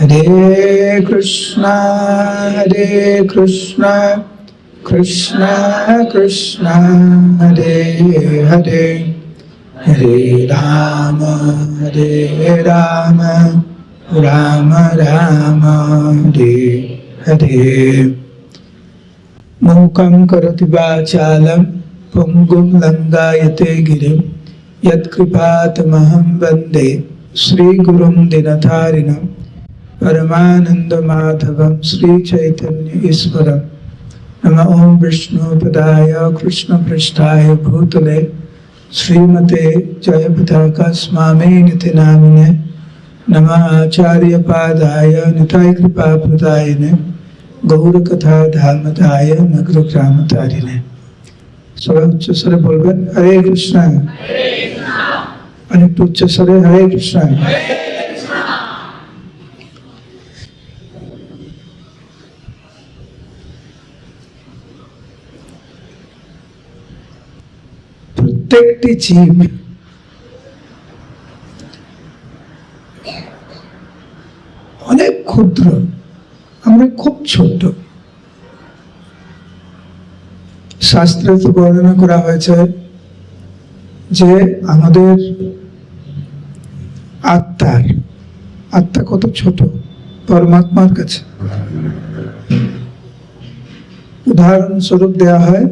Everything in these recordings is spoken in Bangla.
Hare Krishna, Krishna Krishna, Hare Hare, Hare Rama, Rama Rama, Hare Hare. Mukam karoti vachalam, pungum langayate girim, yat kripatamaham vande, Sri Gurum Dinatharinam, Paramananda Madhavam, Sri Chaitanya Iswaram. Nama Om Vishnu Padaya Krishna Prasthaya Bhutale Srimate Jayapataka Swami Niti Namine Nama Acharya Padaya Nitai Kripa Pradayane Gaura Katha Dharmadaya Nagra Gramatarine. সবাই উচ্চ স্বরে বলবেন হরে কৃষ্ণ, অনেকটু উচ্চ স্বরে হরে কৃষ্ণ। প্রত্যেকটি জীব অনেক ক্ষুদ্র, আমরা খুব ছোট। শাস্ত্রে তো বর্ণনা করা হয়েছে যে আমাদের আত্মা কত ছোট পরমাত্মার কাছে। উদাহরণস্বরূপ দেয়া হয়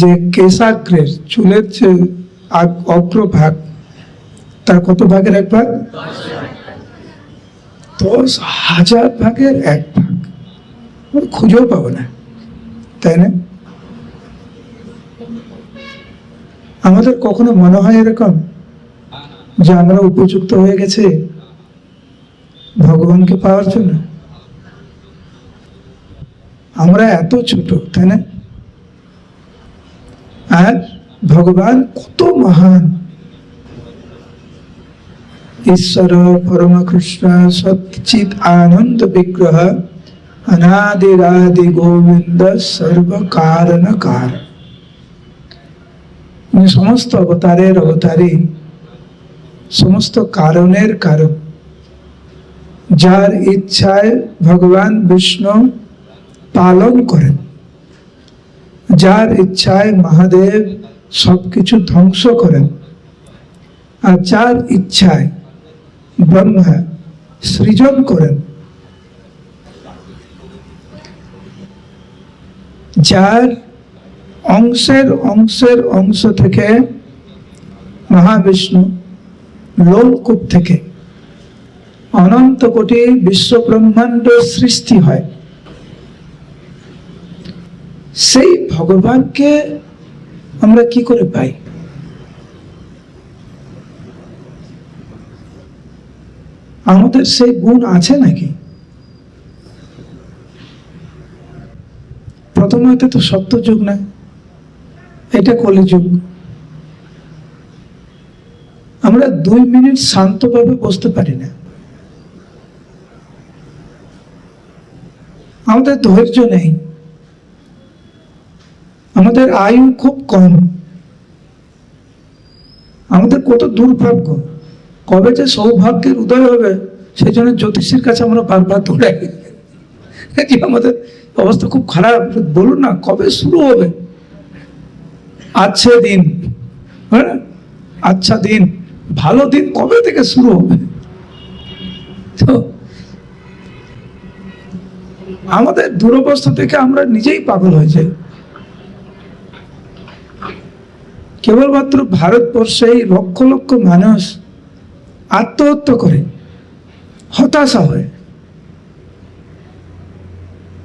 যে কেশাগ্রের চুলের যে অগ্রভাগ, তার কত ভাগের এক ভাগ? 10,000 ভাগের এক ভাগ। খুঁজেও পাবো না, তাই না? আমাদের কখনো মনে হয় এরকম যে আমরা উপযুক্ত হয়ে গেছি ভগবানকে পাওয়ার জন্য? আমরা এত ছোট, তাই না? আর ভগবান কত মহান। ঈশ্বর পরম কৃষ্ণ সচ্চিৎ আনন্দ বিগ্রহ অনাদিরাদি গোবিন্দ সর্ব কারণ কারণ। সমস্ত অবতারের অবতারী, সমস্ত কারণের কারণ। যার ইচ্ছায় ভগবান বিষ্ণু পালন করেন, যার ইচ্ছায় মহাদেব সবকিছু ধ্বংস করেন, আর যার ইচ্ছায় ব্রহ্মা সৃজন করেন। যার অংশ থেকে মহাবিষ্ণু লোমকূপ থেকে অনন্ত কোটি বিশ্ব ব্রহ্মাণ্ড সৃষ্টি হয়। সেই ভগবানকে আমরা কি করে পাই? আমাদের সেই গুণ আছে নাকি? প্রথমত তো সত্য যুগ না, এটা কলিযুগ। আমরা 2 মিনিট শান্তভাবে বসতে পারি না। আমাদের ধৈর্য নেই, আমাদের আয়ু খুব কম। আমাদের কত দুর্ভাগ্য। কবে যে সৌভাগ্যের উদয় হবে সেই জন্য জ্যোতিষীর কাছে আমরা বারবার দৌড়াই। আমাদের অবস্থা খুব খারাপ, বলুন না কবে শুরু হবে। আচ্ছা দিন, হ্যাঁ আচ্ছা দিন, ভালো দিন কবে থেকে শুরু হবে? তো আমাদের দুরবস্থা থেকে আমরা নিজেই পাগল হয়ে যাই। কেবলমাত্র ভারতবর্ষে লক্ষ লক্ষ মানুষ আত্মহত্যা করে, হতাশা হয়,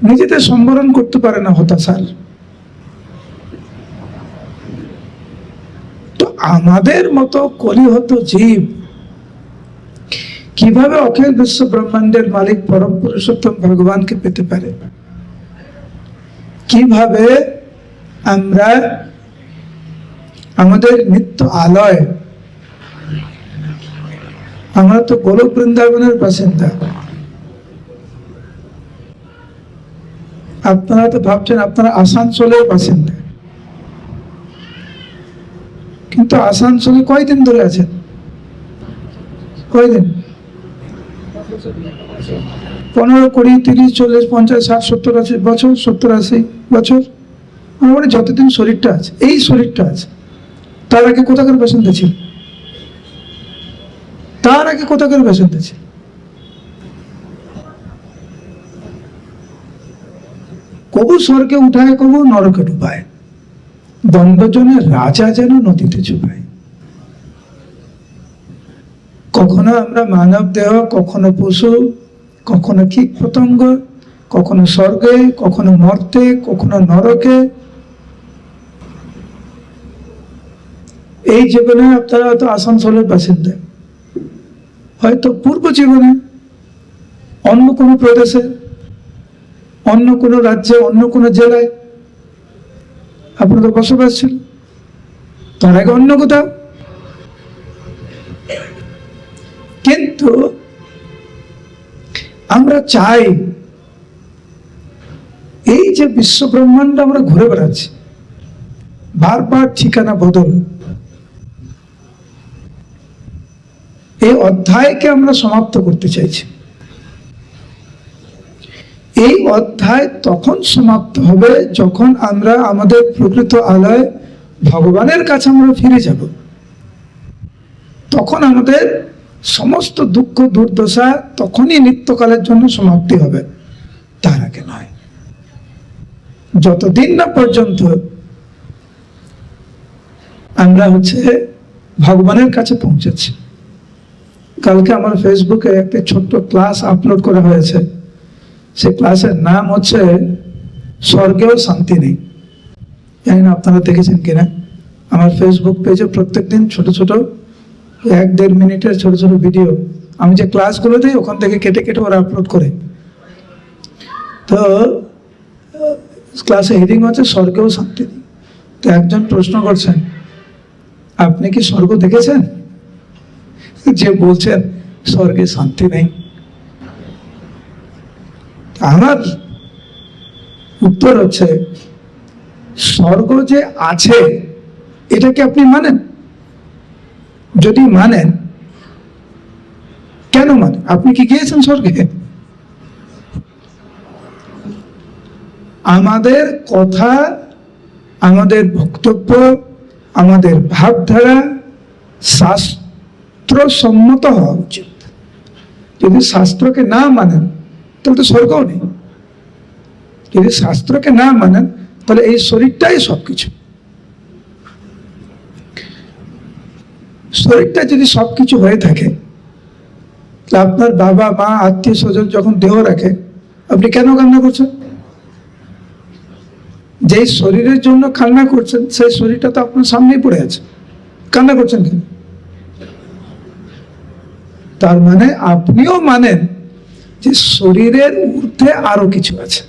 নিজেদের সম্বরণ করতে পারে না হতাশার। তো আমাদের মতো কলিহত জীব কিভাবে অখিল বিশ্ব ব্রহ্মাণ্ডের মালিক পরম পুরুষোত্তম ভগবানকে পেতে পারে? কিভাবে আমরা আমাদের নিত্য আলয়, আমরা তো গোলক বৃন্দাবনের বাসিন্দা। আপনারা তো ভাবছেন আপনারা আসানসোলের বাসিন্দা, কিন্তু আসানসোলে কয়দিন ধরে আছেন? কয়দিন? 15, 20, 30, 40, 50, 60, 70, 80 বছর, 70, 80 বছর, মানে যতদিন শরীরটা আছে, এই শরীরটা আছে, তার আগে কোথাকার বাসিন্দা ছিল? তার আগে কোথাকার বাসিন্দা ছিল? কবু স্বর্গে উঠায়, কবু নরকে ডুবায়, দ্বন্দ্বজনে রাজা যেন নদীতে চুবায়। কখনো আমরা মানব দেহ, কখনো পশু, কখনো কীট পতঙ্গ, কখনো স্বর্গে, কখনো মর্তে, কখনো নরকে। এই জীবনে আপনারা হয়তো আসানসোলের বাসিন্দা, হয়তো পূর্ব জীবনে অন্য কোনো প্রদেশে, অন্য কোনো রাজ্যে, অন্য কোনো জেলায় আপনাদের বসবাস ছিল, তার আগে অন্য কোথাও। কিন্তু আমরা চাই এই যে বিশ্ব ব্রহ্মাণ্ড আমরা ঘুরে বেড়াচ্ছি, বারবার ঠিকানা বদল, এই অধ্যায়কে আমরা সমাপ্ত করতে চাইছি। এই অধ্যায় তখন সমাপ্ত হবে যখন আমরা আমাদের প্রকৃত আলয় ভগবানের কাছে আমরা ফিরে যাব। তখন আমাদের সমস্ত দুঃখ দুর্দশা তখনই নিত্যকালের জন্য সমাপ্তি হবে, তার আগে নয়। যতদিন না পর্যন্ত আমরা ভগবানের কাছে পৌঁছেছি। কালকে আমার ফেসবুকে একটা ছোট্ট ক্লাস আপলোড করা হয়েছে, সেই ক্লাসের নাম স্বর্গেও শান্তি নেই। জানি না আপনারা দেখেছেন কিনা, আমার ফেসবুক পেজে প্রত্যেকদিন ছোট ছোট 1-1.5 মিনিটের ছোট ছোট ভিডিও আমি যে ক্লাসগুলো দিই ওখান থেকে কেটে কেটে ওরা আপলোড করে। তো ক্লাসে হেডিং স্বর্গেও শান্তি নেই। তো একজন প্রশ্ন করছেন, আপনি কি স্বর্গ দেখেছেন? যে বলছেন স্বর্গে শান্তি নেই। আমার উত্তর স্বর্গ যে আছে এটাকে আপনি মানেন? যদি মানেন, কেন মানেন? আপনি কি গিয়েছেন স্বর্গে? আমাদের কথা, আমাদের বক্তব্য, আমাদের ভাবধারা শাস্ত্রসম্মত হওয়া উচিত। যদি শাস্ত্রকে না মানেন তাহলে তো স্বর্গও নেই। যদি শাস্ত্রকে না মানেন তাহলে এই শরীরটাই সবকিছু। শরীরটা যদি সবকিছু হয়ে থাকে, আপনার বাবা মা আত্মীয় স্বজন যখন দেহ রাখে, আপনি কেন কান্না করছেন? যেই শরীরের জন্য কান্না করছেন সেই শরীরটা তো আপনার সামনেই পড়ে আছে, কান্না করছেন কেন? তার মানে আপনিও মানেন যে শরীরের ঊর্ধ্বে আরো কিছু আছে।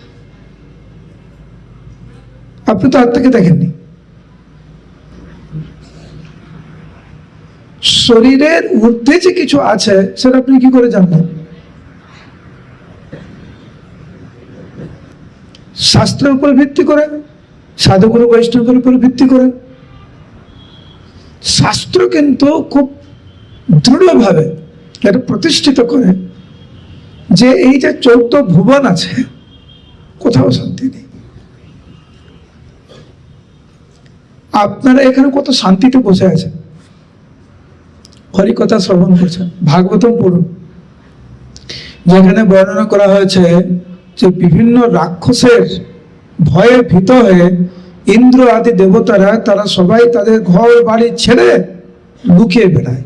আপনি তো আত্মাকে দেখেননি। শরীরের ঊর্ধ্বে যে কিছু আছে সেটা আপনি কি করে জানবেন? শাস্ত্রের উপর ভিত্তি করে, সাধুগুরু বৈষ্ণবের উপর ভিত্তি করে। শাস্ত্র কিন্তু খুব দৃঢ়ভাবে এটা প্রতিষ্ঠিত করে যে এই যে 14 ভুবন আছে, কোথাও শান্তি নেই। আপনারা এখানে কত শান্তিতে বসে আছেন, হরিকথা শ্রবণ করছেন, ভাগবতম পড়ুন, যেখানে বর্ণনা করা হয়েছে যে বিভিন্ন রাক্ষসের ভয়ে ভীত হয়ে ইন্দ্র আদি দেবতারা তারা সবাই তাদের ঘর বাড়ি ছেড়ে লুকিয়ে বেড়ায়।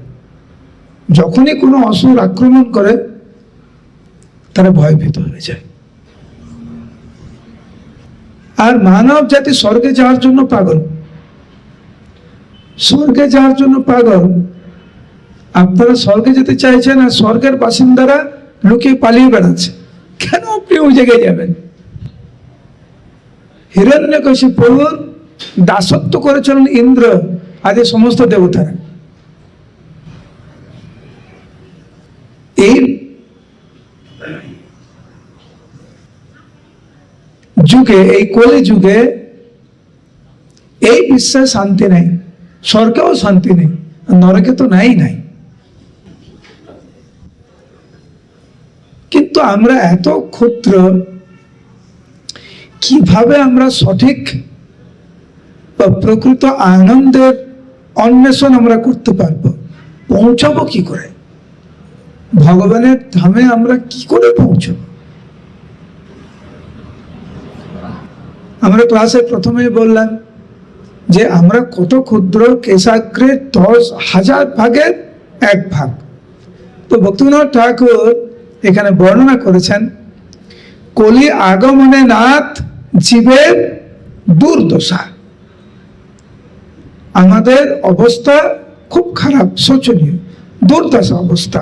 যখনই কোনো অসুর আক্রমণ করে তারা ভয়ভীত হয়ে যায়। আর মানব জাতি স্বর্গে যাওয়ার জন্য পাগল, স্বর্গে যাওয়ার জন্য পাগল। আপনারা স্বর্গে যেতে চাইছেন আর স্বর্গের বাসিন্দারা লুকিয়ে পালিয়ে বেড়াচ্ছে, কেন আপনি ওই জায়গায় যাবেন? হিরণ্যকশিপুর দাসত্ব করেছিলেন ইন্দ্র আদি সমস্ত দেবতারা। এই যুগে, এই কলি যুগে এই বিশ্বে শান্তি নেই, স্বর্গেও শান্তি নেই, নরকে তো নাই। আমরা এত ক্ষুদ্র, কিভাবে আমরা সঠিক বা প্রকৃত আনন্দের অন্বেষণ আমরা করতে পারবো? পৌঁছাবো কি করে? ভগবানের ধামে আমরা কি করে পৌঁছাবো? আমরা ক্লাসে প্রথমেই বললাম যে আমরা কত ক্ষুদ্র, কেশাগ্রের 10,000 ভাগের 1 ভাগ। তো ভক্তিবিনোদ ঠাকুর এখানে বর্ণনা করেছেন, কলি আগমনে নাথ জীবের দুর্দশা। আমাদের অবস্থা খুব খারাপ, শোচনীয়, দুর্দশা অবস্থা।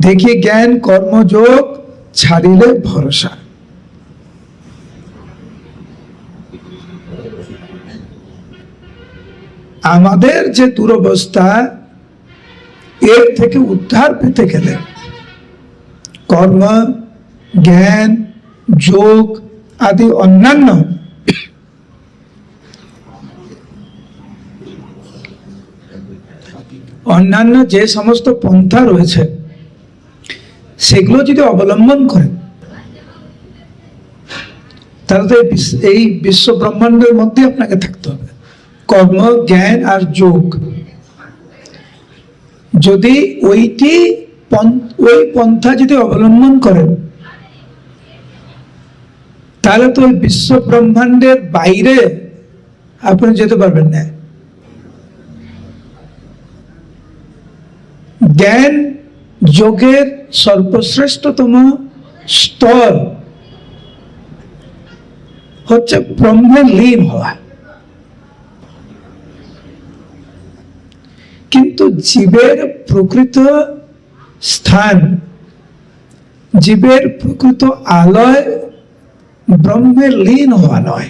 দেখি জ্ঞান কর্মযোগ ছাড়িলে ভরসা। আমাদের যে দুরবস্থা, এর থেকে উদ্ধার পেতে গেলে কর্ম, জ্ঞান, যোগ আদি অন্যান্য যে সমস্ত পন্থা রয়েছে সেগুলো যদি অবলম্বন করেন, তাহলে তো এই বিশ্ব ব্রহ্মাণ্ডের মধ্যে আপনাকে থাকতে হবে। কর্ম, জ্ঞান আর যোগ, যদি ওই পন্থা যদি অবলম্বন করেন, তাহলে তো ওই বিশ্ব ব্রহ্মাণ্ডের বাইরে আপনি যেতে পারবেন না। জ্ঞান যোগের সর্বশ্রেষ্ঠতম স্তর হচ্ছে ব্রহ্মে লীন হওয়া। কিন্তু জীবের প্রকৃত স্থান, জীবের প্রকৃত আলয় ব্রহ্মে লীন হওয়া নয়।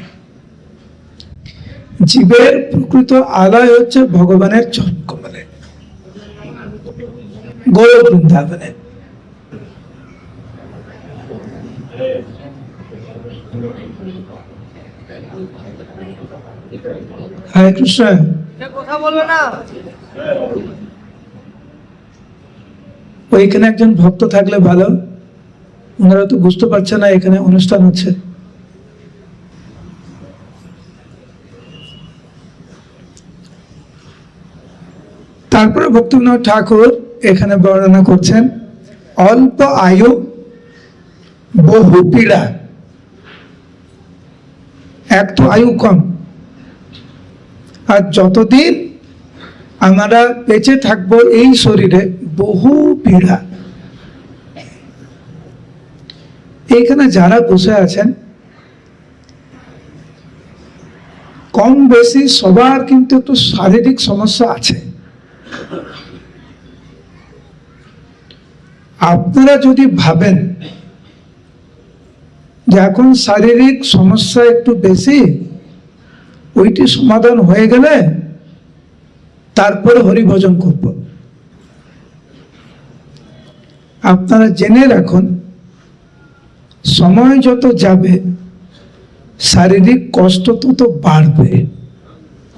জীবের প্রকৃত আলয় হচ্ছে ভগবানের চরণ কমলে, গৌর বৃন্দাবনে। হরে কৃষ্ণ। কথা বলবে না। ওইখানে একজন ভক্ত থাকলে ভালো, ওনারা তো বুঝতে পারছে না এখানে অনুষ্ঠান হচ্ছে। তারপরে ভক্তিবিনোদ ঠাকুর এখানে বর্ণনা করছেন, অল্প আয়ু বহু পীড়া। এক তো আয়ু কম, আর যতদিন আমরা বেঁচে থাকবো এই শরীরে, বহু পীড়া। এইখানে যারা বসে আছেন, কম বেশি সবার কিন্তু একটু শারীরিক সমস্যা আছে। আপনারা যদি ভাবেন যে এখন শারীরিক সমস্যা একটু বেশি, ওইটি সমাধান হয়ে গেলে তারপরে হরিভজন করব, আপনারা জেনে রাখুন, সময় যত যাবে শারীরিক কষ্ট তত বাড়বে,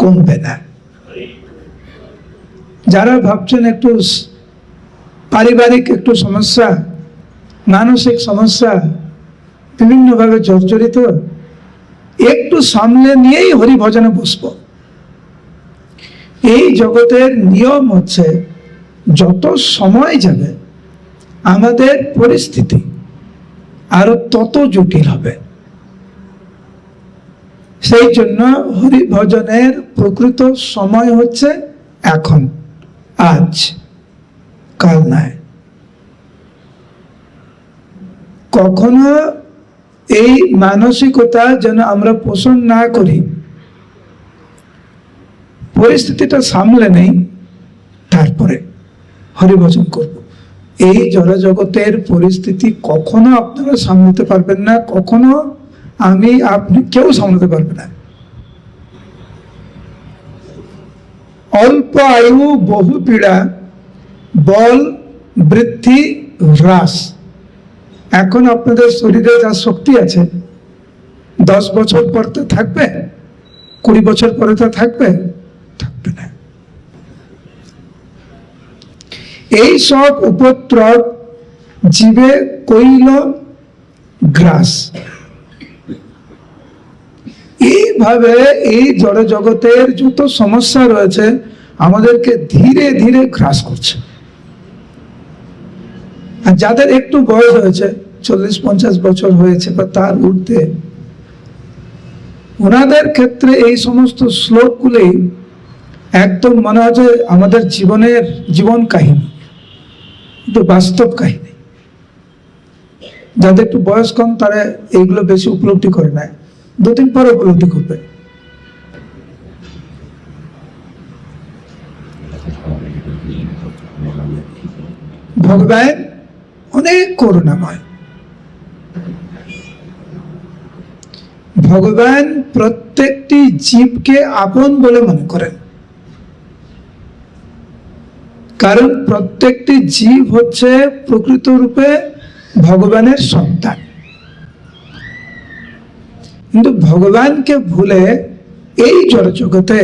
কমবে না। যারা ভাবছেন একটু পারিবারিক একটু সমস্যা, মানসিক সমস্যা, বিভিন্নভাবে জর্জরিত, একটু সামলে নিয়েই হরিভজনে বসব। এই জগতের নিয়ম হচ্ছে, যত সময় যাবে আমাদের পরিস্থিতি আরো তত জটিল হবে। সেই জন্য হরিভজনের প্রকৃত সময় হচ্ছে এখন, আজ, কাল নয়। কখনো এই মানসিকতা যেন আমরা পোষণ না করি, পরিস্থিতিটা সামলে নেই, তারপরে হরিভজন করব। এই জড়জগতের পরিস্থিতি কখনো আপনারা সামলাতে পারবেন না, কখনো আমি আপনি কেউ সামলাতে পারবে না। অল্প আয়ু বহু পীড়া, বল বৃদ্ধি হ্রাস। এখন আপনাদের শরীরে যা শক্তি আছে, 10 বছর পর তো থাকবে, 20 বছর পরে তো থাকবে না। এই সব উপদ্রব জীবে কইল গ্রাস। এইভাবে এই জড় জগতের যত সমস্যা রয়েছে আমাদেরকে ধীরে ধীরে গ্রাস করছে। আর যাদের একটু বয়স হয়েছে, 40-50 বছর হয়েছে বা তার ঊর্ধ্বে, ওনাদের ক্ষেত্রে এই সমস্ত শ্লোকগুলি একদম মনে হয় যে আমাদের জীবন কাহিনী, কিন্তু বাস্তব কাহিনী। যাদের একটু বয়স কম তারা এইগুলো বেশি উপলব্ধি করে না, 2-3 পরে উপলব্ধি করবে। ভগবান অনেক করুণাময়। ভগবান প্রত্যেকটি জীবকে আপন বলে মনে করেন, কারণ প্রত্যেকটি জীব হচ্ছে প্রকৃত রূপে ভগবানের সন্তান। কিন্তু ভগবানকে ভুলে এই জড় জগতে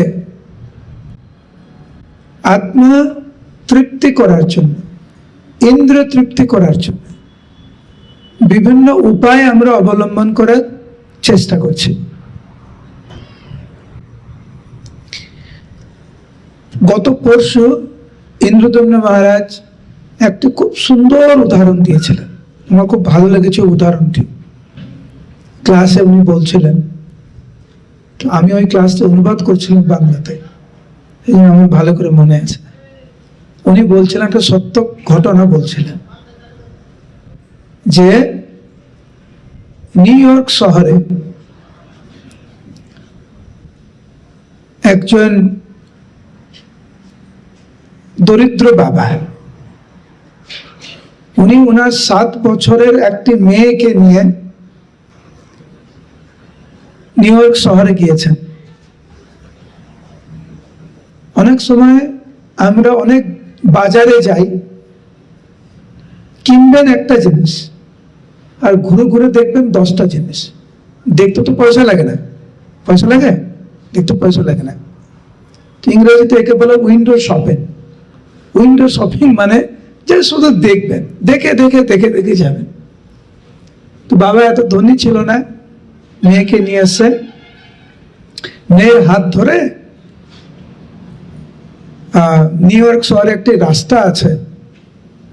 আত্মা তৃপ্তি করার জন্য, ইন্দ্র তৃপ্তি করার জন্য বিভিন্ন উপায় আমরা অবলম্বন করার চেষ্টা করছি। গত পরশু ইন্দ্রদম্ন মহারাজ একটি খুব সুন্দর উদাহরণ দিয়েছিলেন, আমার খুব ভালো লেগেছে উদাহরণটি। ক্লাসে উনি বলছিলেন, আমি ওই ক্লাসটা অনুবাদ করছিলাম বাংলাতে, এই জন্য আমার ভালো করে মনে আছে। উনি বলছিলেন, একটা সত্য ঘটনা বলছিলেন যে নিউ ইয়র্ক শহরে একজন দরিদ্র বাবা, উনি ওনার 7 বছরের একটি মেয়েকে নিয়ে নিউ ইয়র্ক শহরে গিয়েছেন। অনেক সময় আমরা অনেক বাজারে যাই, কিনবেন একটা জিনিস আর ঘুরে ঘুরে দেখবেন 10টা জিনিস। দেখতে তো পয়সা লাগে না, পয়সা লাগে? দেখতে পয়সা লাগে না। ইংরেজিতে একে বলে উইন্ডো শপিং। উইন্ডো শপিং মানে যে শুধু দেখবেন, দেখে দেখে দেখে দেখে যাবেন। তো বাবা এত ধনী ছিল না, মেয়েকে নিয়ে এসে মেয়ের হাত ধরে নিউ ইয়র্ক শহরে একটি রাস্তা আছে,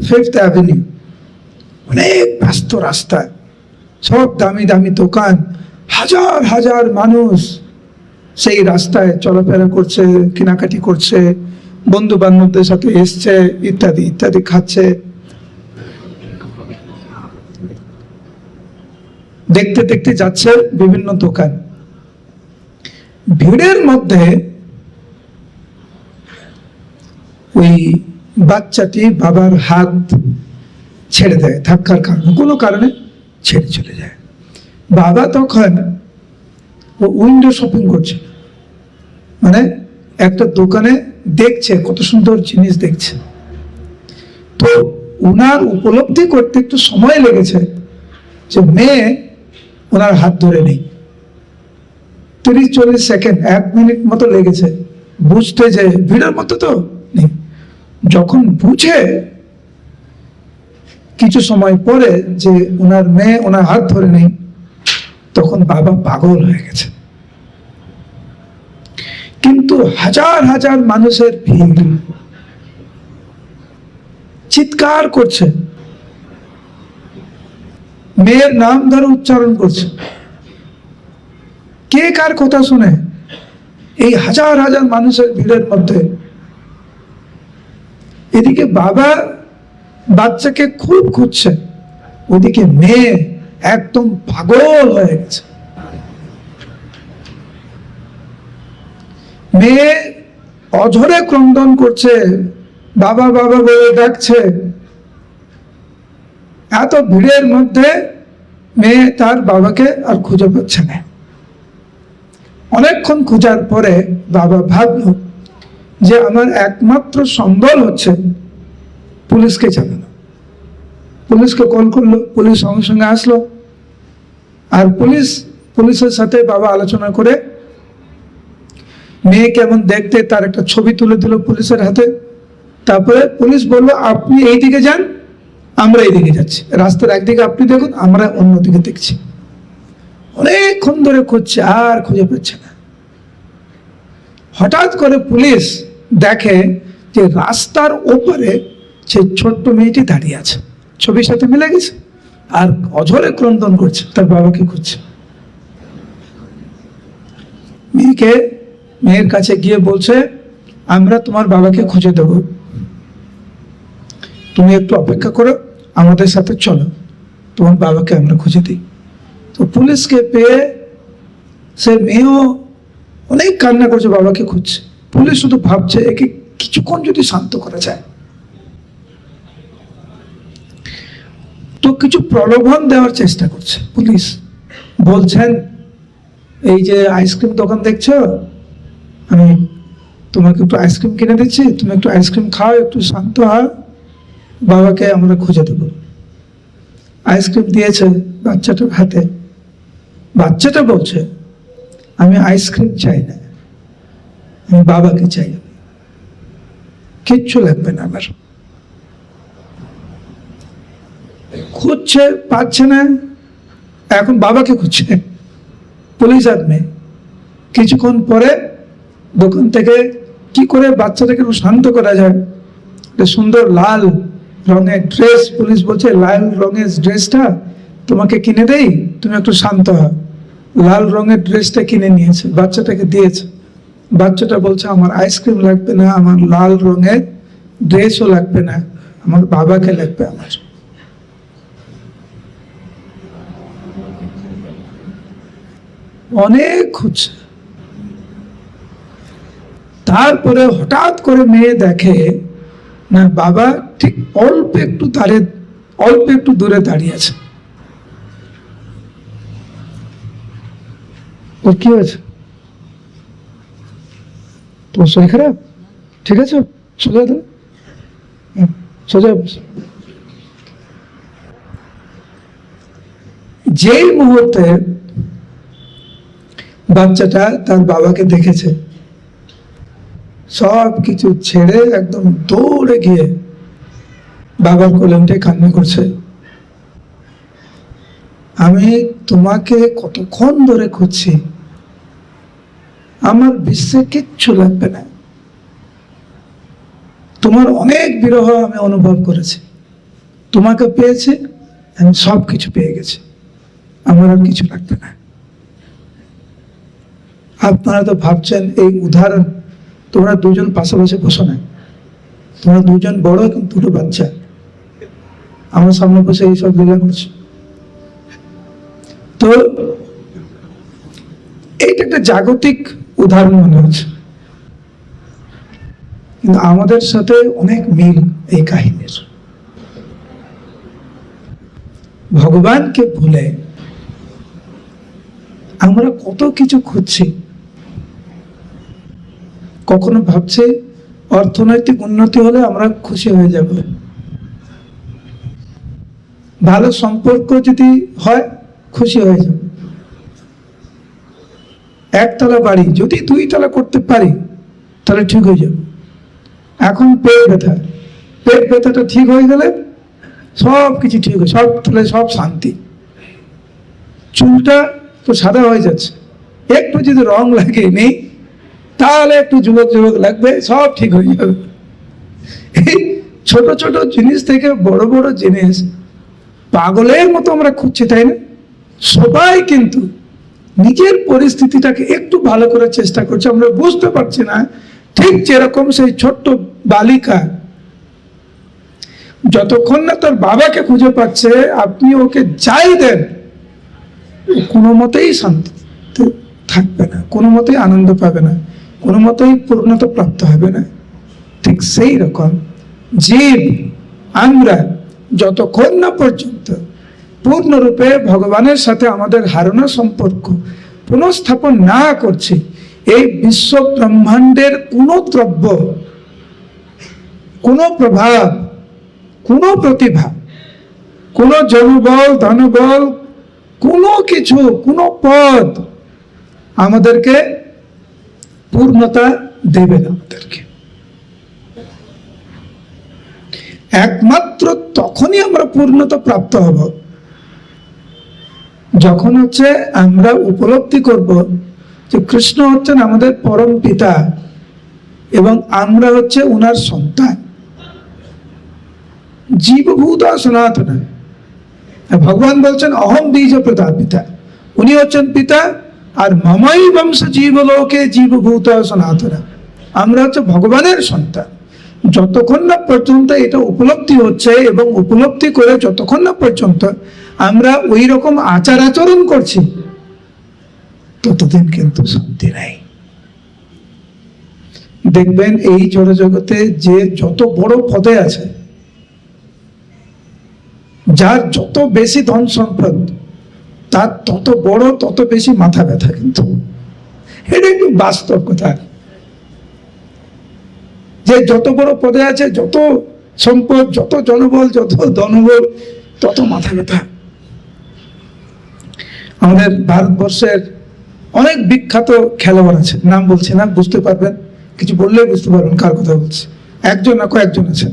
5th অ্যাভিনিউ, অনেক ব্যস্ত রাস্তা, সব দামি দামি দোকান, হাজার হাজার মানুষ সেই রাস্তায় চলাফেরা করছে, কেনাকাটি করছে, বন্ধু বান্ধবদের সাথে এসছে, ইত্যাদি ইত্যাদি খাচ্ছে। দেখতে দেখতে যাচ্ছে বিভিন্ন দোকান। ভিড়ের মধ্যে ওই বাচ্চাটি বাবার হাত ছেড়ে দেয় ধাক্কার কারণে, কোনো কারণে ছেড়ে চলে যায়। বাবা তখন ও উইন্ডো শপিং করছে, মানে একটা দোকানে দেখছে, কত সুন্দর জিনিস দেখছে। তো উনার উপলব্ধি করতে একটু সময় লেগেছে যে মেয়ে ওনার হাত ধরে নেই। 30-40 সেকেন্ড, 1 মিনিট মতো লেগেছে বুঝতে, যে ভিড়ের মতো তো নেই। যখন বুঝে কিছু সময় পরে যে ওনার মেয়ে ওনার হাত ধরে নেই, তখন বাবা পাগল হয়ে গেছে। কিন্তু হাজার হাজার মানুষের ভিড়, চিৎকার করছে, মেয়ের নাম ধরে উচ্চারণ করছে। কে কার কথা শুনে? এই হাজার হাজার মানুষের ভিড়ের মধ্যে। এদিকে বাবা বাচ্চাকে খুব খুঁজছে, ওদিকে মেয়ে একদম পাগল হয়ে গেছে। মেয়ে অঝরে ক্রন্দন করছে, বাবা বাবা বলে ডাকছে। এত ভিড়ের মধ্যে মেয়ে তার বাবাকে আর খুঁজে পাচ্ছে না। অনেকক্ষণ খোঁজার পরে বাবা ভাবল যে আমার একমাত্র সম্বল হচ্ছে পুলিশকে জানানো। পুলিশকে কল করলো, পুলিশ সঙ্গে সঙ্গে আসলো। আর পুলিশের সাথে বাবা আলোচনা করে মেয়ে কেমন দেখতে তার একটা ছবি তুলে দিল পুলিশের হাতে। তারপরে পুলিশ বলল, আপনি এইদিকে যান, আমরা এইদিকে যাচ্ছি, রাস্তার একদিকে আপনি দেখুন, আমরা অন্যদিকে দেখছি। অনেকক্ষণ ধরে খুঁজছে, আর খুঁজে পাচ্ছে না। হঠাৎ করে পুলিশ দেখে যে রাস্তার ওপরে সেই ছোট্ট মেয়েটি দাঁড়িয়ে আছে, ছবির সাথে মিলে গেছে, আর অঝরে ক্রন্দন করছে, তার বাবাকে খুঁজছে। মেয়ের কাছে গিয়ে বলছে, আমরা তোমার বাবাকে খুঁজে দেব, তুমি একটু অপেক্ষা করো, আমাদের সাথে চলো, তোমার বাবাকে আমরা খুঁজে দিই। তো পুলিশকে পেয়ে সে মেয়েও অনেক কান্না করছে, বাবাকে খুঁজছে। পুলিশ শুধু ভাবছে একে কিছুক্ষণ যদি শান্ত করা যায়। তো কিছু প্রলোভন দেওয়ার চেষ্টা করছে পুলিশ। বলছেন, এই যে আইসক্রিম দোকান দেখছো, আমি তোমাকে একটু আইসক্রিম কিনে দিচ্ছি, তুমি একটু আইসক্রিম খাও, একটু শান্ত হও, বাবাকে আমরা খুঁজে দেবো। আইসক্রিম দিয়েছে বাচ্চাটার হাতে। বাচ্চাটা বলছে, আমি আইসক্রিম চাই না, আমি বাবাকে চাই, কিচ্ছু লাগবে না আমার। খুঁজছে, পাচ্ছে না, এখন বাবাকে খুঁজছে পুলিশ আর মেয়ে। কিছুক্ষণ পরে দোকান থেকে কি করে বাচ্চাটাকে শান্ত করা যায়, একটা সুন্দর লাল রঙের ড্রেস, পুলিশ বলছে লাল রঙের ড্রেসটা তোমাকে কিনে দেই, তুমি একটু শান্ত হও। লাল রঙের ড্রেসটা কিনে নিয়েছে, বাচ্চাটাকে দিয়েছে। বাচ্চাটা বলছে, আমার আইসক্রিম লাগবে না, আমার লাল রঙের ড্রেসও লাগবে না, আমার বাবাকে লাগবে আমার। অনেক খুঁজছে। তারপরে হঠাৎ করে মেয়ে দেখে না, বাবা ঠিক অল্প একটু দূরে দাঁড়িয়ে আছে। ওর কি হয়েছে? তোমার শরীর খারাপ? ঠিক আছে, সোজা দাও, সোজা। যেই মুহূর্তে বাচ্চাটা তার বাবাকে দেখেছে, সব কিছু ছেড়ে একদম দৌড়ে গিয়ে বাবার কোলে উঠে কান্না করছে। আমি তোমাকে কতক্ষণ ধরে খুঁজছি, আমার বিশ্বে কিচ্ছু লাগবে না, তোমার অনেক বিরহ আমি অনুভব করেছি, তোমাকে পেয়েছি, আমি সব কিছু পেয়ে গেছি, আমার আর কিছু লাগবে না। আপনারা তো ভাবছেন এই উদাহরণ, তোমরা দুজন পাশাপাশি বসো না, তোমরা দুজন বড় কিন্তু দুটো বাচ্চা আমার সামনে বসে এইসব লীলা করছে। তো এইটা একটা জাগতিক উদাহরণ মনে হচ্ছে, কিন্তু আমাদের সাথে অনেক মিল এই কাহিনীর। ভগবানকে ভুলে আমরা কত কিছু খুঁজছি। কখনো ভাবছি অর্থনৈতিক উন্নতি হলে আমরা খুশি হয়ে যাব, ভালো সম্পর্ক যদি হয় খুশি হয়ে যাব, একতলা বাড়ি যদি 2 তলা করতে পারি তাহলে ঠিক হয়ে যাবে। এখন পেট ব্যথাটা ঠিক হয়ে গেলে সব কিছু ঠিক হয়ে, সব তাহলে সব শান্তি। চুলটা তো সাদা হয়ে যাচ্ছে, একটু যদি রং লাগে নেই তাহলে একটু যুবক লাগবে, সব ঠিক হয়ে যাবে। এই ছোট ছোট জিনিস থেকে বড় বড় জিনিস পাগলের মতো আমরা খুঁজছি, তাই না? সবাই কিন্তু নিজের পরিস্থিতিটাকে একটু ভালো করার চেষ্টা করছে, আমরা বুঝতে পারছি না। ঠিক যেরকম সেই ছোট্ট বালিকা যতক্ষণ না তার বাবাকে খুঁজে পাচ্ছে, আপনি ওকে যাই দেন কোনো মতেই শান্তি থাকবে না, কোনো মতেই আনন্দ পাবে না, কোনো মতেই পূর্ণতা প্রাপ্ত হবে না। ঠিক সেই রকম জীব আমরা যতক্ষণ না পর্যন্ত পূর্ণরূপে ভগবানের সাথে আমাদের হারানো সম্পর্ক পুনঃস্থাপন না করছি, এই বিশ্ব ব্রহ্মাণ্ডের কোনো দ্রব্য, কোনো প্রভাব, কোনো প্রতিভা, কোনো জনবল, ধনবল, কোনো কিছু, কোনো পদ আমাদেরকে পূর্ণতা দেবে না। আমাদেরকে একমাত্র তখনই আমরা পূর্ণতা প্রাপ্ত হব যখন হচ্ছে আমরা উপলব্ধি করব যে কৃষ্ণ হচ্ছেন আমাদের পরম পিতা এবং আমরা হচ্ছে ওনার সন্তান। জীবভূতা সনাতন, ভগবান বলছেন অহম বীজ প্রদাপিতা, উনি হচ্ছেন পিতা, আর মমাই বংশ জীবলোকে জীবভূত সনাতন, আমরা হচ্ছে ভগবানের সন্তান। যতক্ষণ না পর্যন্ত এটা উপলব্ধি হচ্ছে এবং উপলব্ধি করে যতক্ষণ না পর্যন্ত আমরা ওই রকম আচার আচরণ করছি ততদিন কিন্তু শান্তি নাই। দেখবেন এই জড়জগতে যে যত বড় পদে আছে, যার যত বেশি ধন সম্পদ, তার তত বড় তত বেশি মাথা ব্যথা। কিন্তু এটা একটু বাস্তব কথা, যে যত বড় পদে আছে, যত সম্পদ, যত জনবল, যত ধনবল, তত মাথা ব্যথা। আমাদের ভারতবর্ষের অনেক বিখ্যাত খেলোয়াড় আছে, নাম বলছি না, বুঝতে পারবেন, কিছু বললে বুঝতে পারবেন কার কথা বলছি। একজন না কয়েকজন আছেন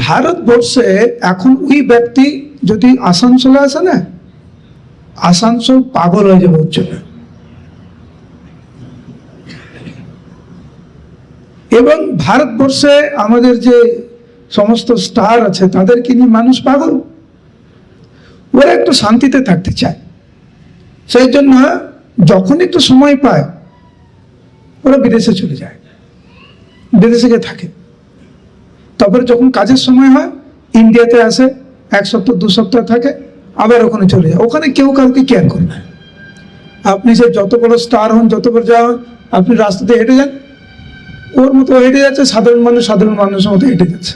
ভারতবর্ষে। এখন ওই ব্যক্তি যদি আসানসোলে আসে না, আসানসোল পাগল হয়ে যাবে ওর জন্য। এবং ভারতবর্ষে আমাদের যে সমস্ত স্টার আছে তাদেরকে নিয়ে মানুষ পাগল। ওরা একটু শান্তিতে থাকতে চায়, সেই জন্য যখন একটু সময় পায় ওরা বিদেশে চলে যায়, বিদেশে গিয়ে থাকে। তারপরে যখন কাজের সময় হয় ইন্ডিয়াতে আসে, 1 সপ্তাহ 2 সপ্তাহ থাকে, আবার ওখানে চলে যায়। ওখানে কেউ কাউকে কেয়ার করে না। আপনি সে যত বড় স্টার হন, যত বড় যা হন, আপনি রাস্তাতে হেঁটে যান, ওর মতো হেঁটে যাচ্ছে, সাধারণ মানুষের মতো হেঁটে যাচ্ছে।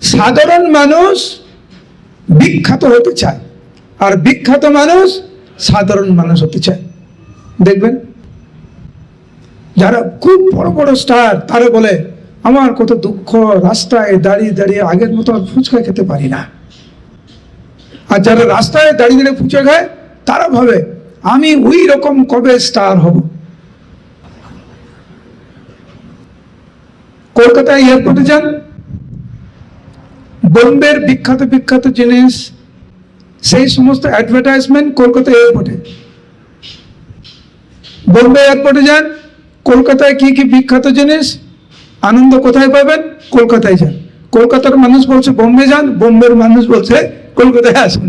সাধারণ মানুষ বিখ্যাত হতে চায়, আর বিখ্যাত মানুষ সাধারণ মানুষ হতে চায়। দেখবেন যারা খুব বড় বড় স্টার, তারা বলে আমার কত দুঃখ, রাস্তায় দাঁড়িয়ে দাঁড়িয়ে আগের মতো আর ফুচকা খেতে পারি না। আর যারা রাস্তায় দাঁড়িয়ে দাঁড়িয়ে ফুচকা খায়, তারা ভাবে আমি ওই রকম কবে স্টার হব। কলকাতায় এয়ারপোর্টে যান, বোম্বের বিখ্যাত বিখ্যাত জিনিস, সেই সমস্ত অ্যাডভার্টাইজমেন্ট কলকাতা এয়ারপোর্টে। বোম্বে এয়ারপোর্টে যান, কলকাতায় কি কি বিখ্যাত জিনিস, আনন্দ কোথায় পাবেন, কলকাতায় যান। কলকাতার মানুষ বলছে বোম্বে যান, বোম্বের মানুষ বলছে কলকাতায় আসুন।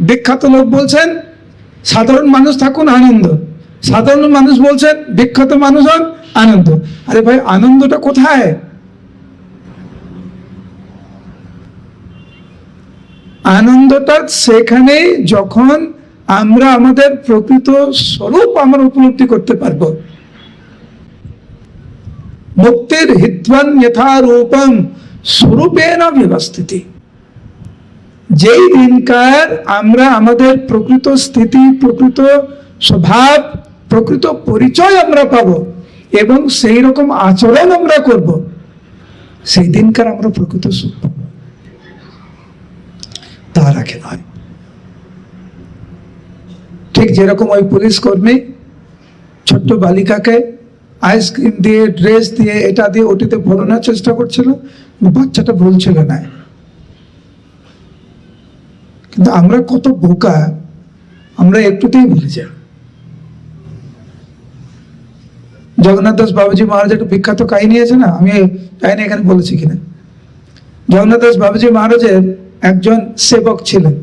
বিখ্যাত লোক বলছেন সাধারণ মানুষ থাকুন, আনন্দ। সাধারণ মানুষ বলছেন বিখ্যাত মানুষ হন, আনন্দ। আরে ভাই, আনন্দটা কোথায়? আনন্দটা সেখানে যখন আমরা আমাদের প্রকৃত স্বরূপ আমরা উপলব্ধি করতে পারবো। মুক্তির হিত্বান যথা রূপম স্বরূপেণ ব্যবস্থিতি। যেই দিনকার আমরা আমাদের প্রকৃত স্থিতি, প্রকৃত স্বভাব, প্রকৃত পরিচয় আমরা পাবো এবং সেই রকম আচরণ আমরা করব, সেই দিনকার আমরা প্রকৃত সুখ পাবো। তার আগে নয়। ঠিক যেরকম ওই পুলিশ কর্মী ছোট্ট বালিকাকে আইসক্রিম দিয়ে, ড্রেস দিয়ে, এটা দিয়ে ওটিতে ভোলানোর চেষ্টা করছিল, বাচ্চাটা ভুলছিল না। কিন্তু আমরা কত বোকা, আমরা একটুতেই ভুলে যাই। জগন্নাথ দাস বাবাজি মহারাজ একটা বিখ্যাত কাহিনী আছে না, আমি কাহিনী এখানে বলেছি কিনা। জগন্নাথ দাস বাবাজি মহারাজের একজন সেবক ছিলেন,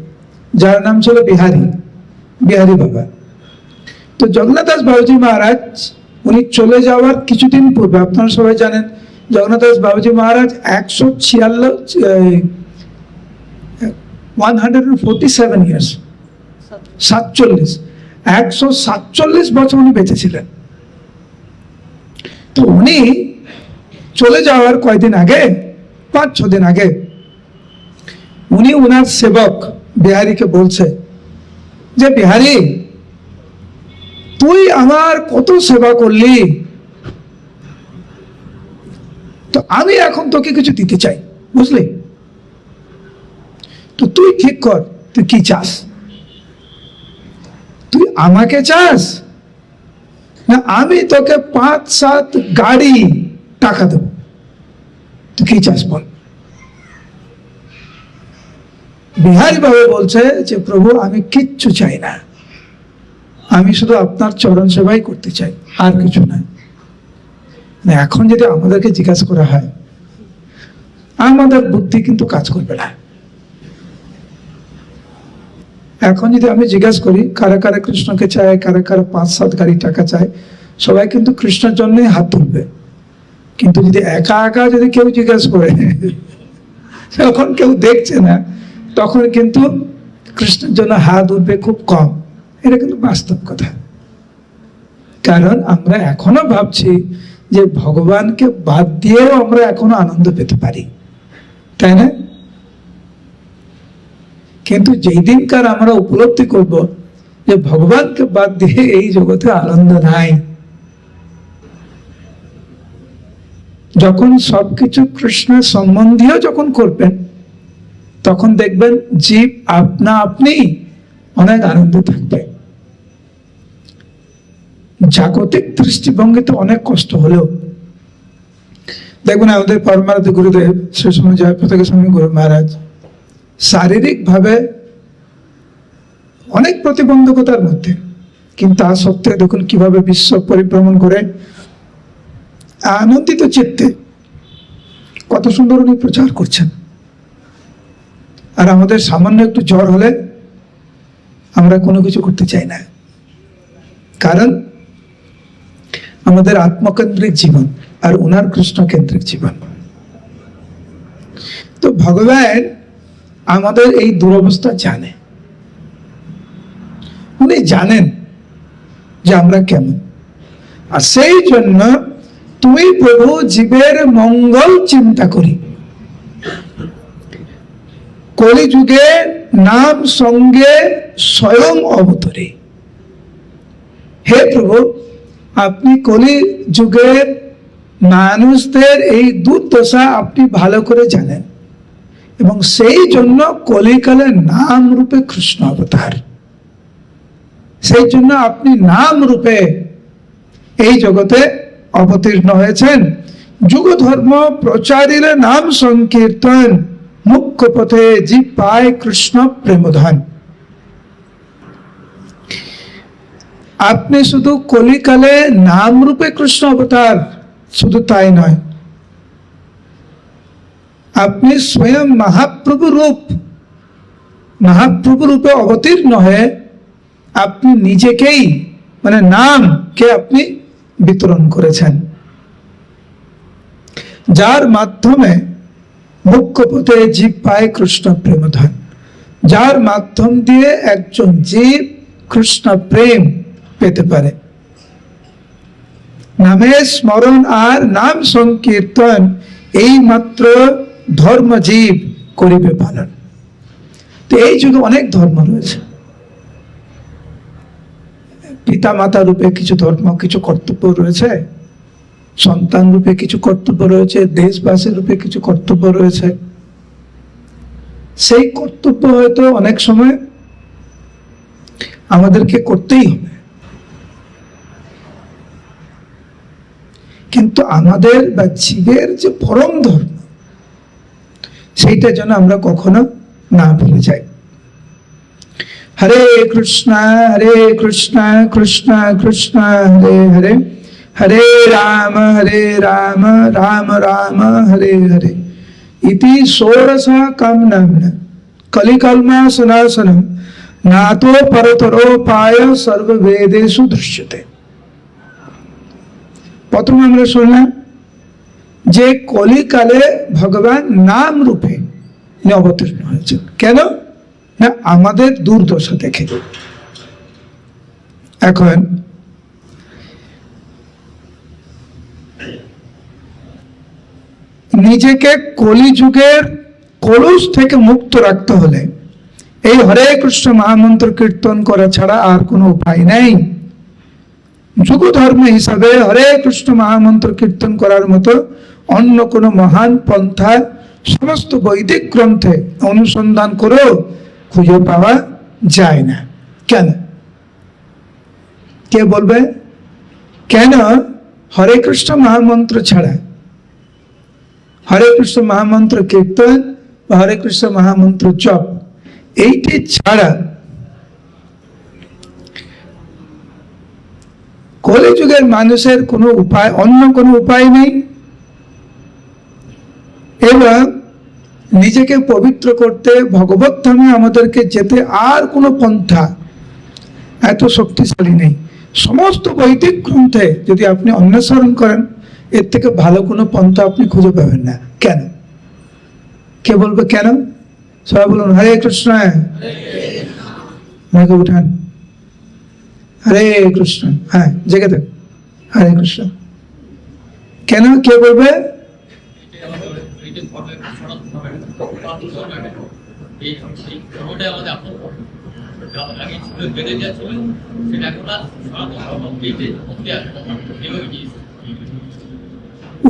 যার নাম ছিল বিহারী বাবা। তো জগন্নাথ দাস বাবাজি মহারাজ উনি চলে যাওয়ার কিছুদিন পূর্বে, আপনারা সবাই জানেন জগন্নাথ দাস বাবাজি মহারাজ 147 ইয়ার্স, 147 বছর উনি বেঁচে ছিলেন। তো উনি চলে যাওয়ার কয়েকদিন আগে, 5-6 দিন আগে, উনি ওনার সেবক বিহারীকে বলছে যে বিহারী, তুই আমার কত সেবা করলি, তো আমি এখন তোকে কিছু দিতে চাই, বুঝলি? তো তুই ঠিক কর, তুই কি চাস? তুই আমাকে চাস না আমি তোকে 5-7 গাড়ি টাকা দেবো, তুই কি চাস বল। বিহারী বাবু বলছে যে প্রভু আমি কিচ্ছু চাই না, আমি শুধু আপনার চরণ সেবাই করতে চাই, আর কিছু না। এখন যদি আমাদেরকে জিজ্ঞাসা করা হয়, আমাদের বুদ্ধি কিন্তু কাজ করবে না। এখন যদি আমি জিজ্ঞাসা করি কারা কারা কৃষ্ণকে চায়, কারা কারা 5-7 গাড়ি টাকা চায়, সবাই কিন্তু কৃষ্ণের জন্য হাত তুলবে। কিন্তু যদি একা একা যদি কেউ জিজ্ঞাসা করে, যখন কেউ দেখছে না, তখন কিন্তু কৃষ্ণের জন্য হাত উঠবে খুব কম। এটা কিন্তু বাস্তব কথা। কারণ আমরা এখনো ভাবছি যে ভগবানকে বাদ দিয়েও আমরা এখনো আনন্দ পেতে পারি, তাই না? কিন্তু যেই দিনকার আমরা উপলব্ধি করব যে ভগবানকে বাদ দিয়ে এই জগতে আনন্দ নাই, যখন সবকিছু কৃষ্ণের সম্বন্ধীয় যখন করবেন, তখন দেখবেন জীব আপনা আপনি অনেক আনন্দ থাকবে। জাগতিক দৃষ্টিভঙ্গিতে অনেক কষ্ট হলেও দেখবেন আমাদের পরমারাধ্য গুরুদেব শ্রী স্বামী জয়প্রতাপ স্বামী গুরু মহারাজ শারীরিক ভাবে অনেক প্রতিবন্ধকতার মধ্যে, কিন্তু তা সত্ত্বেও দেখুন কিভাবে বিশ্ব পরিভ্রমণ করে আনন্দিত চিত্তে কত সুন্দর উনি প্রচার করছেন। আর আমাদের সামান্য একটু জ্বর হলে আমরা কোনো কিছু করতে চাই না, কারণ আমাদের আত্মকেন্দ্রিক জীবন আর ওনার কৃষ্ণ কেন্দ্রিক জীবন। তো ভগবান আমাদের এই দুরবস্থা জানে, উনি জানেন যে আমরা কেমন। আর সেই জন্য তুমি প্রভু জীবের মঙ্গল চিন্তা করি কলিযুগে নাম সঙ্গে স্বয়ং অবতরে। হে প্রভু, আপনি কলি যুগের মানুষদের এই দুর্দশা আপনি ভালো করে জানেন, এবং সেই জন্য কলিকালে নাম রূপে কৃষ্ণ অবতার। সেই জন্য আপনি নাম রূপে এই জগতে অবতীর্ণ হয়েছেন। যুগ ধর্ম প্রচারিলে নাম সংকীর্তন, মুখ্য পথে জীব পায় কৃষ্ণ প্রেমধন। আপনি শুধু কলিকালে নাম রূপে কৃষ্ণ অবতার, শুধু তাই নয়, আপনি স্বয়ং মহাপ্রভু রূপে অবতীর্ণ হয়ে আপনি নিজেকেই মানে নামকে আপনি বিতরণ করেছেন, যার মাধ্যমে মুখ্য পথে জীব পায় কৃষ্ণ প্রেমধন। যার মাধ্যম দিয়ে একজন জীব কৃষ্ণ প্রেম পেতে পারে। নামের স্মরণ আর নাম সংকীর্তন এই মাত্র ধর্ম জীব করিবে পালন। তো এই যুগে অনেক ধর্ম রয়েছে, পিতা মাতা রূপে কিছু ধর্ম, কিছু কর্তব্য রয়েছে, সন্তান রূপে কিছু কর্তব্য রয়েছে, দেশবাসী রূপে কিছু কর্তব্য রয়েছে। সেই কর্তব্য হয়তো অনেক সময় আমাদেরকে করতেই হবে, কিন্তু আমাদের বা জীবের যে পরম ধর্ম, সেইটা যেন আমরা কখনো না ভুলে যাই। হরে কৃষ্ণ কৃষ্ণ কৃষ্ণ হরে হরে, হরে রাম রাম রাম হরে হরে। ইতি ষোড়শ কামনাম কলিকলমা সনাসনম নাতো পরতরোপায় সর্ববেদেষু দৃশ্যতে। প্রথমে আমরা শুনলাম যে কলিকালে ভগবান নাম রূপে অবতীর্ণ হয়েছে। কেন না? আমাদের দুর্দশা দেখে। এখন নিজেকে কলিযুগের কলুষ থেকে মুক্ত রাখতে হলে এই হরে কৃষ্ণ মহামন্ত্র কীর্তন করা ছাড়া আর কোনো উপায় নেই। যুগ ধর্ম হিসাবে হরে কৃষ্ণ মহামন্ত্র কীর্তন করার মতো অন্য কোনো মহান পন্থা সমস্ত বৈদিক গ্রন্থে অনুসন্ধান করেও খুঁজে পাওয়া যায় না। কেন? কে বলবে? কেন হরে কৃষ্ণ মহামন্ত্র ছাড়া হরে কৃষ্ণ মহামন্ত্র কীর্তন বা হরে কৃষ্ণ মহামন্ত্র জপ, এইটি ছাড়া কলিযুগের মানুষের কোনো উপায়, অন্য কোনো উপায় নেই। এবং নিজেকে পবিত্র করতে, ভগবত ধামে আমাদেরকে যেতে আর কোনো পন্থা এত শক্তিশালী নেই। সমস্ত বৈদিক গ্রন্থে যদি আপনি অন্বেষণ করেন, এর থেকে ভালো কোনো পন্থা আপনি খুঁজে পাবেন না। কেন? কে বলবে কেন? সবাই বলুন হরে কৃষ্ণ। আমাকে উঠান, হরে কৃষ্ণ। হ্যাঁ, জেগে থাক, হরে কৃষ্ণ। কেন? কে বলবে?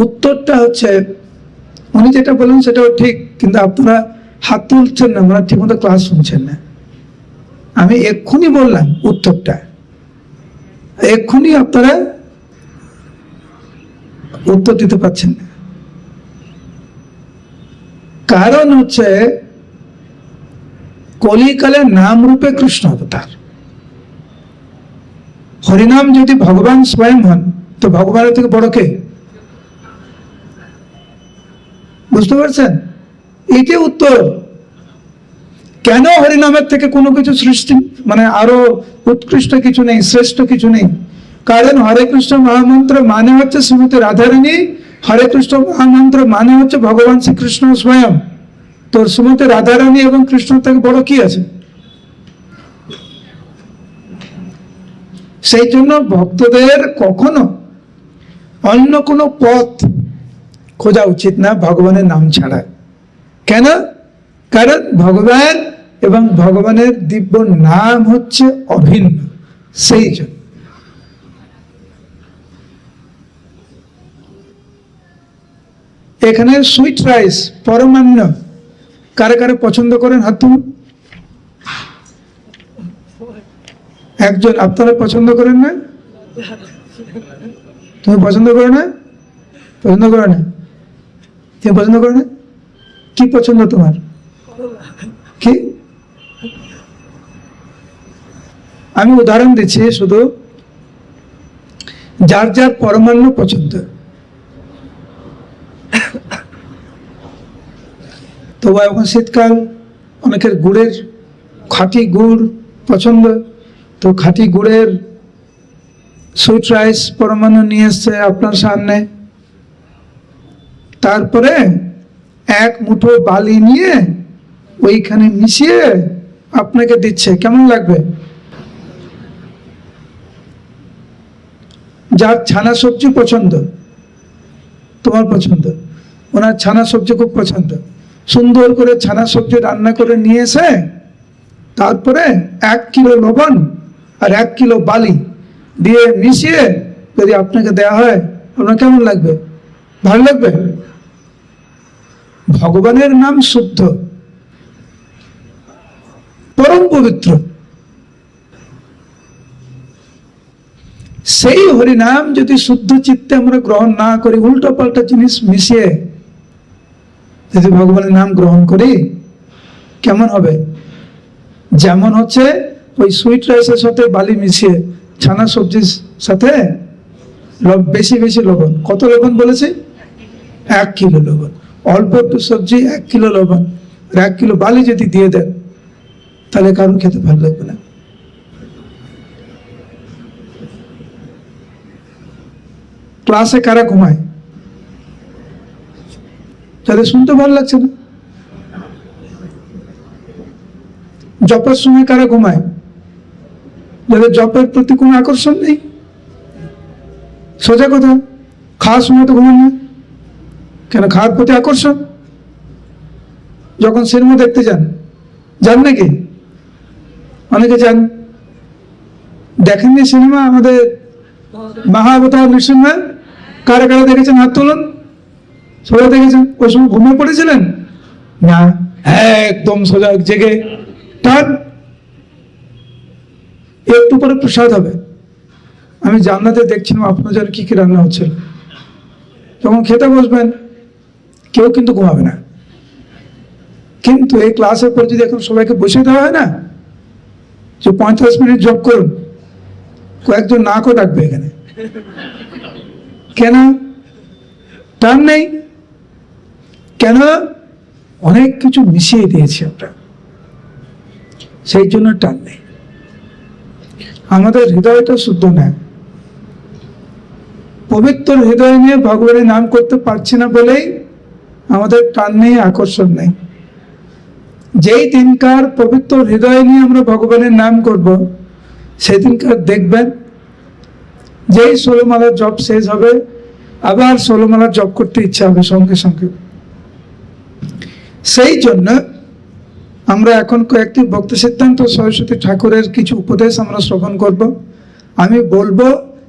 উত্তরটা হচ্ছে, উনি যেটা বলেন সেটাও ঠিক, কিন্তু আপনারা হাত তুলছেন না, মানে ঠিক মতো ক্লাস শুনছেন না। আমি এক্ষুনি বললাম উত্তরটা, এক্ষুনি আপনারা উত্তর দিতে পারছেন না। কারণ হচ্ছে কলিকালে নাম রূপে কৃষ্ণ অবতার। হরিনাম যদি ভগবান স্বয়ং হন, তো ভগবানের থেকে বড় কে? বুঝতে পারছেন? এইটাই উত্তর। কেন হরিনামের থেকে কোনো কিছু সৃষ্টি, মানে আরো উৎকৃষ্ট কিছু নেই, শ্রেষ্ঠ কিছু নেই? কারণ হরে কৃষ্ণ মহামন্ত্র মানে হচ্ছে শ্রীমতী রাধারানী, হরে কৃষ্ণ মহামন্ত্র মানে হচ্ছে ভগবান শ্রীকৃষ্ণ স্বয়ং। তো শ্রীমতী রাধারানী এবং কৃষ্ণ থেকে বড় কি আছে? সেই জন্য ভক্তদের কখনো অন্য কোনো পথ খোঁজা উচিত না ভগবানের নাম ছাড়া। কেন? কারণ ভগবান এবং ভগবানের দিব্য নাম হচ্ছে অভিন্ন। সেই জন্য এখানে সুইট রাইস, পরমান্ন কারে কারে পছন্দ করেন? হাত তুলুন। একজন, আপনারা পছন্দ করেন না? তুমি পছন্দ করো না? পছন্দ করো না? তুমি পছন্দ করো না? কি পছন্দ তোমার? কি? আমি উদাহরণ দিচ্ছি শুধু, যার যার পরমান্ন পছন্দ। তো এখন শীতকাল, অনেকের গুড়ের, খাঁটি গুড় পছন্দ, তো খাঁটি গুড়ের সুইট রাইস পরমান্ন নিয়ে এসছে আপনার সামনে। তারপরে এক মুঠো বালি নিয়ে ওইখানে মিশিয়ে আপনাকে দিচ্ছে। কেমন লাগবে? যার ছানা সবজি পছন্দ, তোমার পছন্দ, ওনার ছানা সবজি খুব পছন্দ, সুন্দর করে ছানা সবজি রান্না করে নিয়ে এসে তারপরে 1 কিলো লবণ আর 1 কিলো বালি দিয়ে মিশিয়ে যদি আপনাকে দেওয়া হয়, আপনার কেমন লাগবে? ভালো লাগবে? ভগবানের নাম শুদ্ধ, পরম পবিত্র। সেই হরিনাম যদি শুদ্ধ চিত্তে আমরা গ্রহণ না করি, উল্টো পাল্টা জিনিস মিশিয়ে যদি ভগবানের নাম গ্রহণ করি, কেমন হবে? যেমন হচ্ছে ওই সুইট রাইসের সাথে বালি মিশিয়ে, ছানা সবজির সাথে বেশি বেশি লবণ। কত লবণ বলেছি? 1 কিলো লবণ। অল্প একটু সবজি, 1 কিলো লবণ আর 1 কিলো বালি যদি দিয়ে দেন, তাহলে কারণ খেতে ভালো লাগবে না। ক্লাসে কারা ঘুমায়? যাদের শুনতে ভালো লাগছে না। জপের সময় কারা ঘুমায়? যাদের জপের প্রতি কোনো আকর্ষণ নেই। সোজা কথা, খাওয়ার সময় তো ঘুমান না কেন? খাওয়ার প্রতি আকর্ষণ। যখন সিনেমা দেখতে যান, যান নাকি? অনেকে যান। দেখেননি সিনেমা আমাদের মহাবতার নৃসিংহ? কারা কারা দেখেছেন? হাত তুলুন। সবাই দেখেছেন? ওই সময় ঘুমিয়ে পড়েছিলেন না? একদম সোজা জেগে টান। একটু পরে প্রসাদ হবে। আমি জানলাতে দেখছিলাম আপনার জন্য কি কি রান্না হচ্ছিল। যখন খেতে বসবেন, কেউ কিন্তু ঘুমাবে না। কিন্তু এই ক্লাসের পর যদি এখন সবাইকে বসে দেওয়া হয় না, যে 45 মিনিট জব করুন, কয়েকজন না করে ডাকবে এখানে। কেন? টান নেই। কেন? অনেক কিছু মিশিয়ে দিয়েছি আমরা, সেই জন্য টান নেই। আমাদের হৃদয়টা শুদ্ধ না। পবিত্র হৃদয় নিয়ে ভগবানের নাম করতে পারছি না বলেই আমাদের টান নেই, আকর্ষণ নেই। যেই দিনকার পবিত্র হৃদয় নিয়ে আমরা ভগবানের নাম করব, সেই দিনকার দেখবেন যেই 16 মালার জপ শেষ হবে, আবার 16 মালার জপ করতে ইচ্ছা হবে সঙ্গে সঙ্গে। সেই জন্য আমরা এখন কয়েকটি ভক্তি সিদ্ধান্ত সরস্বতী ঠাকুরের কিছু উপদেশ আমরা শ্রবণ করব। আমি বলবো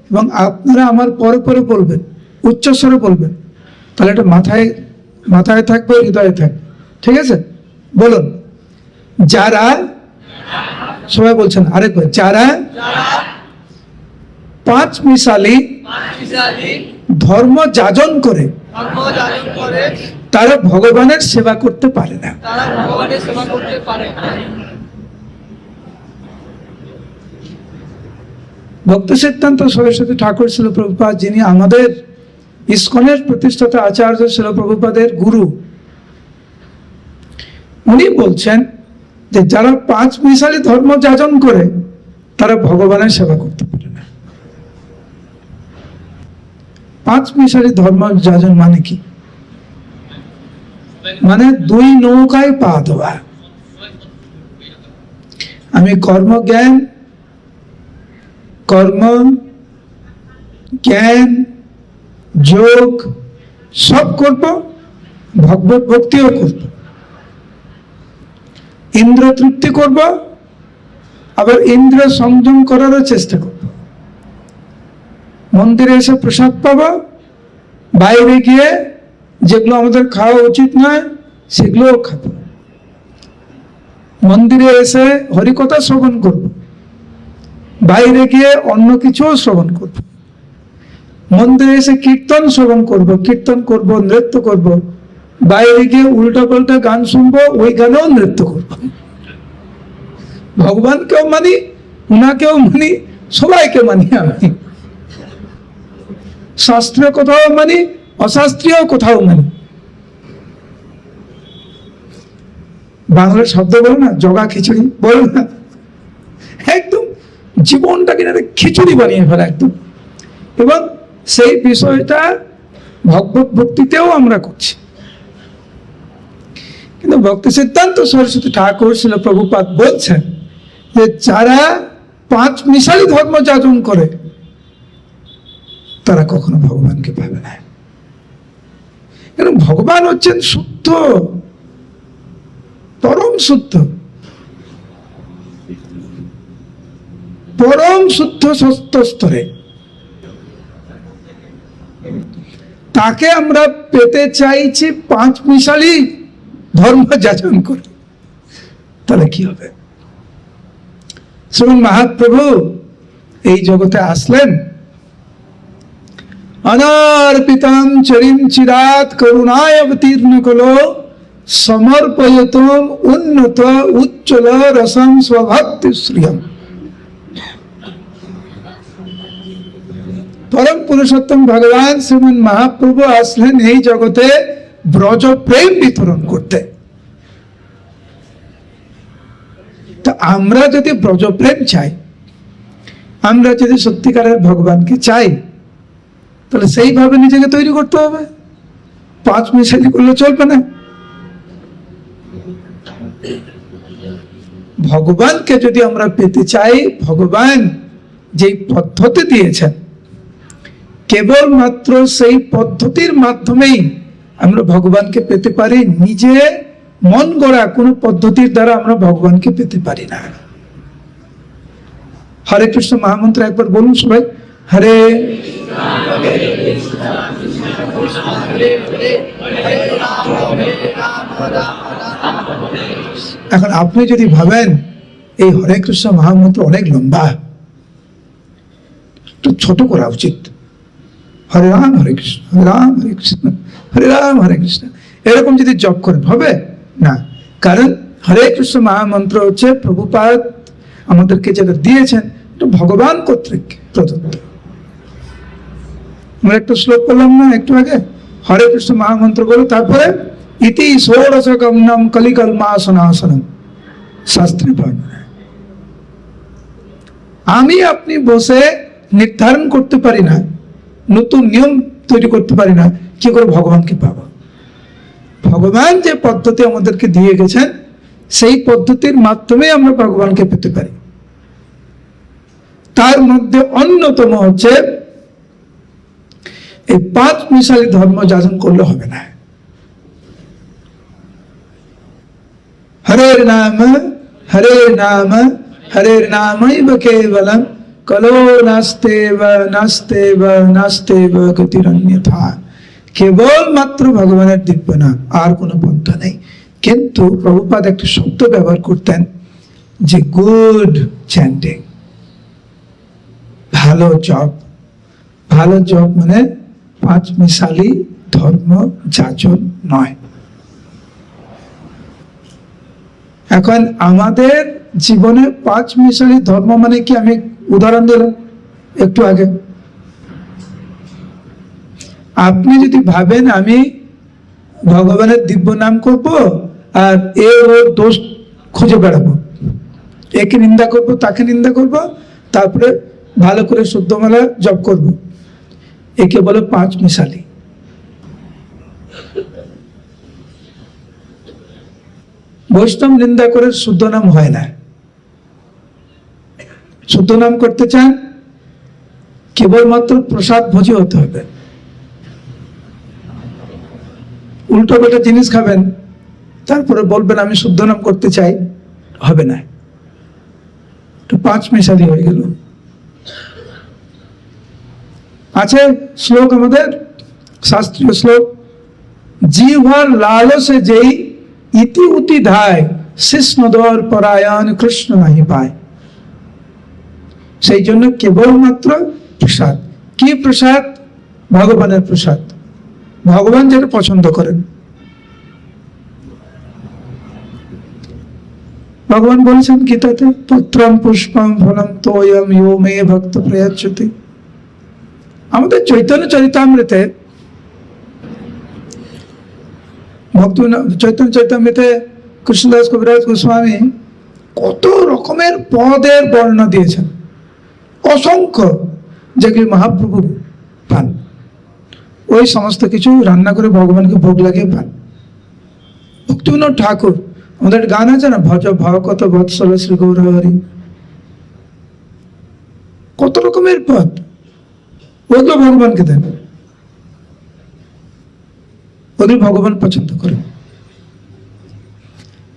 এবং আপনারা আমার পরে পরে বলবেন, উচ্চস্বরে বলবেন, তাহলে এটা মাথায় থাকবে, হৃদয়ে থাকবে। ঠিক আছে? বলুন। যারা, সবাই বলছেন আরেকবার, যারা 5 মিশালি ধর্ম যাজন করে তারা ভগবানের সেবা করতে পারে না। ভক্তি সিদ্ধান্ত সরস্বতী ঠাকুর শিল প্রভুপাদ, যিনি আমাদের ইস্কনের প্রতিষ্ঠাতা আচার্য শিল প্রভুপাদের গুরু, উনি বলছেন যে যারা 5 মিশালি ধর্ম যাজন করে তারা ভগবানের সেবা করতে পারে না। 5 মিশালি ধর্ম যাজন মানে কি? মানে 2 নৌকায় পা দেওয়া। আমি কর্ম জ্ঞান যোগ সব করব, ভগবত ভক্তিও করব, ইন্দ্র তৃপ্তি করব, আবার ইন্দ্র সংযম করারও চেষ্টা করব, মন্দিরে এসে প্রসাদ পাবো, বাইরে গিয়ে যেগুলো আমাদের খাওয়া উচিত নয় সেগুলোও খাবো, মন্দিরে এসে হরিকথা শ্রবণ করব, বাইরে গিয়ে অন্য কিছুও শ্রবণ করব, মন্দিরে এসে কীর্তন শ্রবণ করব, কীর্তন করব, নৃত্য করব, বাইরে গিয়ে উল্টা পাল্টা গান শুনবো, ওই গানেও নৃত্য করব। ভগবানকেও মানি, উনাকেও মানি, সবাইকে মানি। আমি শাস্ত্রীয় কোথাও মানি, অশাস্ত্রীয় কোথাও মানি। বাংলার শব্দ বলো না, জগা খিচুড়ি বলো না, একদম জীবনটাকে খিচুড়ি বানিয়ে ফেলা একদম। এবং সেই বিষয়টা ভগবত ভক্তিতেও আমরা করছি। কিন্তু ভক্তি সিদ্ধান্ত সরস্বতী ঠাকুর শিল প্রভুপাদ বলছেন যে যারা 5 মিশালি ধর্ম যাজন করে তারা কখনো ভগবানকে পাবে না। কারণ ভগবান হচ্ছেন শুদ্ধ, পরম শুদ্ধ, পরম শুদ্ধ সত্য স্তরে। তাকে আমরা পেতে চাইছি 5 মিশালি ধর্ম যাচন করে, তাহলে কি হবে? শ্রীমন মহাপ্রভু এই জগতে আসলেন, অনার্পিতং চরিম চিরাত করুণায় অবতীর্ণ কলো সমর্পয়তুম উন্নত উজ্জ্বল রসম স্বভক্তি শ্রিয়ম। পরম পুরুষোত্তম ভগবান শ্রীমন মহাপ্রভু আসলেন এই জগতে ব্রজ প্রেম বিতরণ করতে। তো আমরা যদি ব্রজ প্রেম চাই, আমরা যদি সত্যিকারের ভগবানকে চাই, তাহলে সেইভাবে নিজেকে তৈরি করতে হবে। 5 মিশালি করলে চলবে না। ভগবানকে যদি আমরা পেতে চাই, ভগবান যেই পদ্ধতি দিয়েছেন, কেবলমাত্র সেই পদ্ধতির মাধ্যমেই আমরা ভগবানকে পেতে পারি। নিজে মন গড়া কোনো পদ্ধতির দ্বারা আমরা ভগবানকে পেতে পারি না। হরে কৃষ্ণ মহামন্ত্র একবার বলুন সবাই, হরে এখন আপনি যদি ভাবেন এই হরে কৃষ্ণ মহামন্ত্র অনেক লম্বা, একটু ছোট করা উচিত। হরে রাম হরে কৃষ্ণ, হরে রাম হরে কৃষ্ণ, হরে রাম হরে কৃষ্ণ, এরকম যদি জপ করেন হবে না। কারণ হরে কৃষ্ণ মহামন্ত্র হচ্ছে প্রভুপাদ আমাদেরকে যেটা দিয়েছেন, এটা ভগবান কর্তৃক প্রদত্ত। আমরা একটা শ্লোক বললাম না একটু আগে, হরে কৃষ্ণ মহামন্ত্র বলো, তারপরে ইতি ষোড়শ গমনম কলিকলমাসনাসনম, শাস্ত্রে বর্ণনা। আমি আপনি বসে নির্ধারণ করতে পারি না, নতুন নিয়ম তৈরি করতে পারি না কি করে ভগবানকে পাবো। ভগবান যে পদ্ধতি আমাদেরকে দিয়ে গেছেন, সেই পদ্ধতির মাধ্যমে আমরা ভগবানকে পেতে পারি। তার মধ্যে অন্যতম হচ্ছে এই 5 মিশালি ধর্ম যাজন করলে হবে না। হরের নাম হরের নাম হরের নামৈব কেবলম কলো নাস্তেব নাস্তেব নাস্তেব গতিরন্যথা। কেবলমাত্র ভগবানের দিব্য নাম, আর কোনো পন্থা নেই। কিন্তু প্রভুপাদ একটা শব্দ ব্যবহার করতেন যে গুড চ্যান্টিং, ভালো জপ। ভালো জপ মানে 5 মিশালি ধর্ম যাজন নয়। এখন আমাদের জীবনে 5 মিশালি ধর্ম মানে কি, আমি উদাহরণ দিলাম একটু আগে। আপনি যদি ভাবেন আমি ভগবানের দিব্য নাম করব আর ওর দোষ খুঁজে বেড়াবো, একে নিন্দা করব তাকে নিন্দা করব, তারপরে ভালো করে শুদ্ধমালা জপ করব, একে বলে 5 মিশালি। বৈষ্ণব নিন্দা করে শুদ্ধ নাম হয় না। শুদ্ধ নাম করতে চান কেবলমাত্র প্রসাদ ভোজি হতে হবে। উল্টো পাল্টা জিনিস খাবেন তারপরে বলবেন আমি শুদ্ধ নাম করতে চাই, হবে না। 5 মিশালি হয়ে গেল। আছে শ্লোক আমাদের শাস্ত্রীয় শ্লোক, জিহ্বার লালসে যেই ইতি উতি ধায় শিষ্ণদর পরায়ণ কৃষ্ণ নাহি পায়। সেই জন্য কেবলমাত্র প্রসাদ। কি প্রসাদ? ভগবানের প্রসাদ, ভগবান যেটা পছন্দ করেন। ভগবান বলেছেন গীতাতে, পত্রম পুষ্পম ফলম তোয়ম ইয়ো মে ভক্ত প্রয়াচ্যতে। আমাদের চৈতন্য চরিতামৃতে, ভক্ত চৈতন্য চরিতামৃতে কৃষ্ণদাস কবিরাজ গোস্বামী কত রকমের পদের বর্ণনা দিয়েছেন, অসংখ্য, যেগুলি মহাপ্রভু পান। ওই সমস্ত কিছু রান্না করে ভগবানকে ভোগ লাগিয়ে পান। ভক্তিবিনোদ ঠাকুর, আমাদের গান আছে না, ভজ ভাগবত বৎসল শ্রী গৌরহরি, কত রকমের পদ, ওগুলো ভগবানকে দেন, ওদের ভগবান পছন্দ করেন।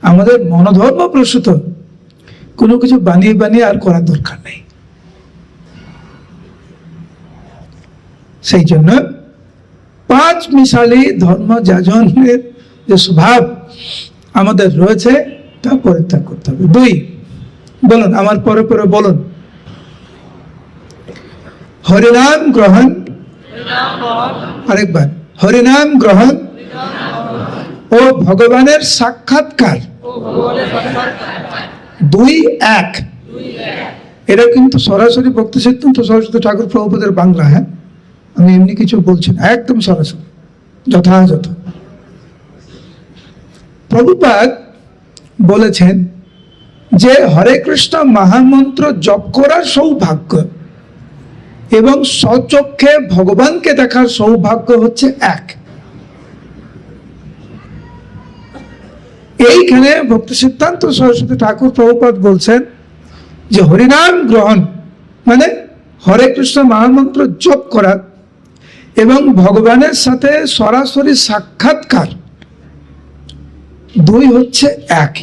আমাদের মনোধর্ম প্রসূত কোনো কিছু বানিয়ে বানিয়ে আর করার দরকার নেই। সেই জন্য 5 মিশালি ধর্ম যাজনের যে স্বভাব আমাদের রয়েছে তা পরিত্যাগ করতে হবে। 2, বলুন আমার পরে পরে বলুন, হরিনাম গ্রহণ, আরেকবার হরিনাম গ্রহণ ও ভগবানের সাক্ষাৎকার, 2 1। এটা কিন্তু সরাসরি ভক্তি সিদ্ধান্ত সরস্বতী ঠাকুর প্রভুপাদের বাংলা, হ্যাঁ, আমি এমনি কিছু বলছি না, একদম সরাসরি যথাযথ। প্রভুপাদ বলেছেন যে হরে কৃষ্ণ মহামন্ত্র জপ করার সৌভাগ্য এবং স্বচক্ষে ভগবানকে দেখার সৌভাগ্য হচ্ছে 1। এইখানে ভক্তি সিদ্ধান্ত সরস্বতী ঠাকুর প্রভুপাদ বলছেন যে হরিনাম গ্রহণ মানে হরে কৃষ্ণ মহামন্ত্র জপ করা এবং ভগবানের সাথে সরাসরি সাক্ষাৎকার, 2 হচ্ছে 1।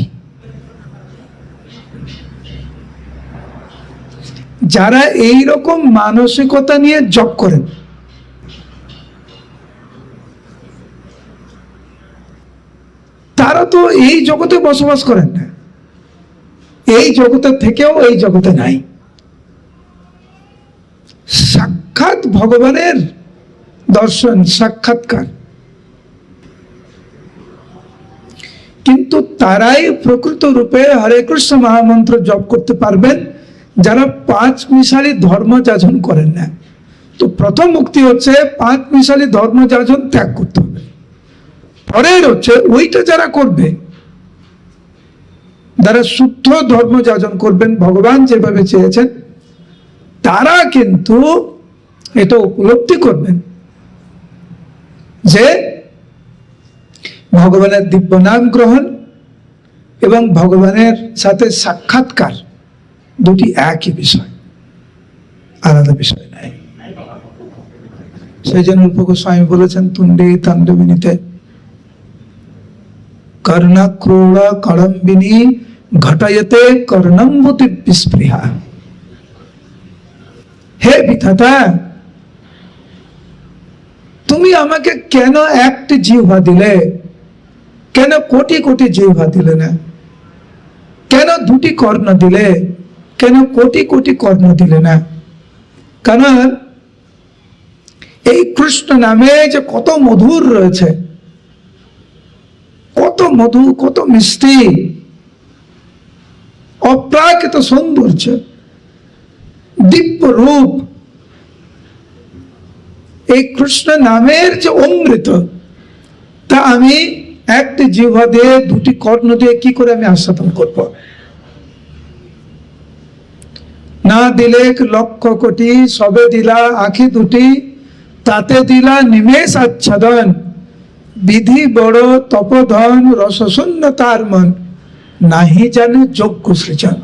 যারা এই রকম মানসিকতা নিয়ে জপ করেন, তারা তো এই জগতে বসবাস করেন না, এই জগতে থেকেও এই জগতে নাই। সাক্ষাৎ ভগবানের দর্শন, সাক্ষাৎকার, কিন্তু তারাই প্রকৃত রূপে হরে কৃষ্ণ মহামন্ত্র জপ করতে পারবেন যারা পাঁচ মিশালি ধর্ম যাজন করেন না। তো প্রথম মুক্তি হচ্ছে পাঁচ মিশালি ধর্ম যাজন ত্যাগ করতে হবে। পরের হচ্ছে ওইটা যারা করবে, যারা শুদ্ধ ধর্ম যাজন করবেন ভগবান যেভাবে চেয়েছেন, তারা কিন্তু এটা উপলব্ধি করবেন যে ভগবানের দিব্য নাম গ্রহণ এবং ভগবানের সাথে সাক্ষাৎকার দুটি একই বিষয়, আলাদা বিষয় নাই। সেই জন্য রূপ গোস্বামী বলেছেন তুণ্ডে তাণ্ডবিনীতে কর্ণা ক্রোড়া কড়ম্বিনী ঘটায়তে কর্ণম্বতি বিস্পৃহা। হে বিধাতা, তুমি আমাকে কেন একটি জিহ্বা দিলে, কেন কোটি কোটি জিহ্বা দিলে না? কেন দুটি কর্ণ দিলে, কেন কোটি কোটি কর্ণ দিলে না? কারণ এই কৃষ্ণ নামে যে কত মধুর রয়েছে, কত মধু, কত মিষ্টি, অপ্রাকৃত সৌন্দর্য, দিব্য রূপ, এই কৃষ্ণ নামের যে অমৃত, তা আমি একটি জিহ্বা দিয়ে দুটি কর্ণ দিয়ে কি করে আমি আস্বাদন করব? না দিলে লক্ষ কোটি, সবে দিলা আঁখি দুটি, তাতে দিলা নিমেষ আচ্ছাদন, বিধি বড় তপধন, রসশূন্য তার মন, নাহি জানে যজ্ঞ সৃজন।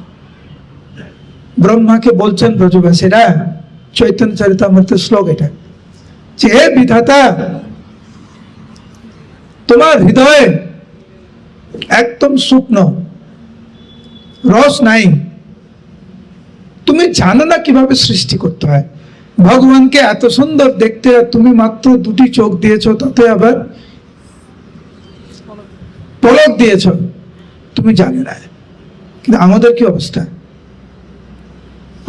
ব্রহ্মাকে বলছেন ব্রজবাসীরা, চৈতন্য চরিতামৃতের শ্লোক এটা, যে হে বিধাতা, তোমার হৃদয়ে একদম শুকনো, রস নাই, তুমি জানো না কিভাবে সৃষ্টি করতে হয়। ভগবানকে এত সুন্দর দেখতে, তুমি মাত্র দুটি চোখ দিয়েছ, তাতে আবার পলক দিয়েছ, তুমি জানো না। কিন্তু আমাদের কি অবস্থা?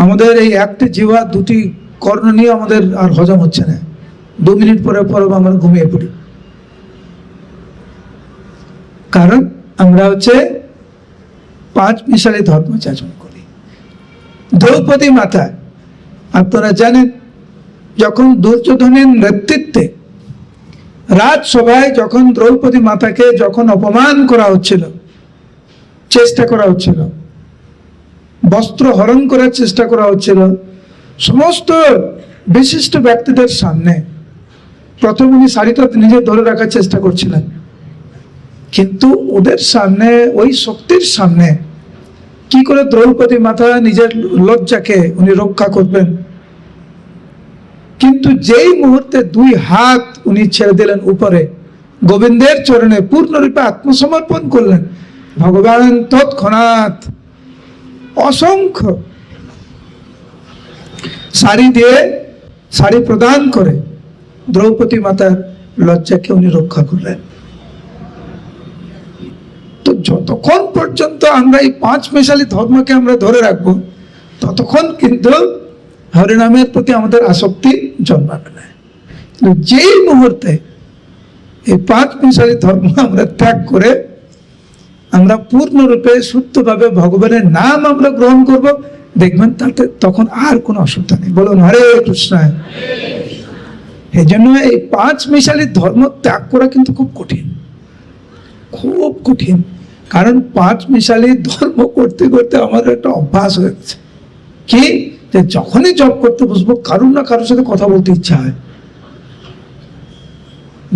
আমাদের এই একটি জিহ্বা দুটি কর্ণ নিয়ে আমাদের আর হজম হচ্ছে না। 2 মিনিট পরে পরে আমরা ঘুমিয়ে পড়ি, কারণ আমরা হচ্ছে পাঁচ মিশালি ধর্ম যাচন করি। দ্রৌপদী মাতা, আপনারা জানেন, যখন দুর্যোধনের নেতৃত্বে রাজসভায় যখন দ্রৌপদী মাতাকে যখন অপমান করা হচ্ছিল, চেষ্টা করা হচ্ছিল, বস্ত্র হরণ করার চেষ্টা করা হচ্ছিল, সমস্ত বিশিষ্ট ব্যক্তিদের সামনে প্রথম উনি শাড়িটা নিজে ধরে রাখার চেষ্টা করছিলেন, কিন্তু ওদের সামনে, ওই শক্তির সামনে কি করে দ্রৌপদী মাতা নিজের লজ্জাকে উনি রক্ষা করবেন? কিন্তু যেই মুহূর্তে 2 হাত উনি ছেড়ে দিলেন উপরে, গোবিন্দের চরণে পূর্ণরূপে আত্মসমর্পণ করলেন, ভগবান তৎক্ষণাৎ অসংখ্য শাড়ি দিয়ে, শাড়ি প্রদান করে দ্রৌপদী মাতার লজ্জাকে উনি রক্ষা করলেন। তো যতক্ষণ পর্যন্ত আমরা এই পাঁচ মিশালি ধর্মকে আমরা ধরে রাখবো, ততক্ষণ কিন্তু হরিনামের প্রতি আমাদের আসক্তি জন্মাবে না। যেই মুহূর্তে এই পাঁচ মিশালি ধর্ম আমরা ত্যাগ করে আমরা পূর্ণরূপে শুদ্ধভাবে ভগবানের নাম আমরা গ্রহণ করব, দেখবেন তাতে তখন আর কোনো অসুবিধা নেই। বলুন হরে কৃষ্ণ। এই জন্য এই পাঁচ মিশালি ধর্ম ত্যাগ করা কিন্তু খুব কঠিন, খুব কঠিন। কারণ পাঁচ মিশালি ধর্ম করতে করতে আমার একটা অভ্যাস হয়ে গেছে কি, যে যখনই জব করতে বসবো কারুর না কারোর সাথে কথা বলতে ইচ্ছা হয়।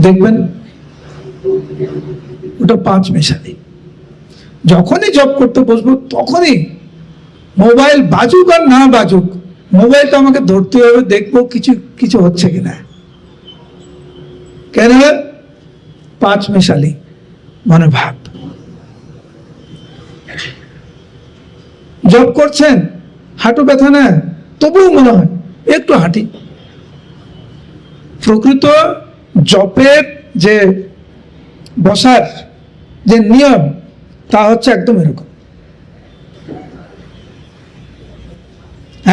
দেখবেন ওটা পাঁচ মিশালি। যখনই জব করতে বসবো তখনই মোবাইল বাজুক আর না বাজুক, মোবাইলটা আমাকে ধরতে হবে, দেখবো কিছু কিছু হচ্ছে কিনা। কেন? পাঁচ মিশালি মানে ভাব। জব করছেন, হাঁটু ব্যথা না, তবুও মনে হয় একটু হাঁটি। প্রকৃত জপের যে বসার যে নিয়ম, তা হচ্ছে একদম এরকম,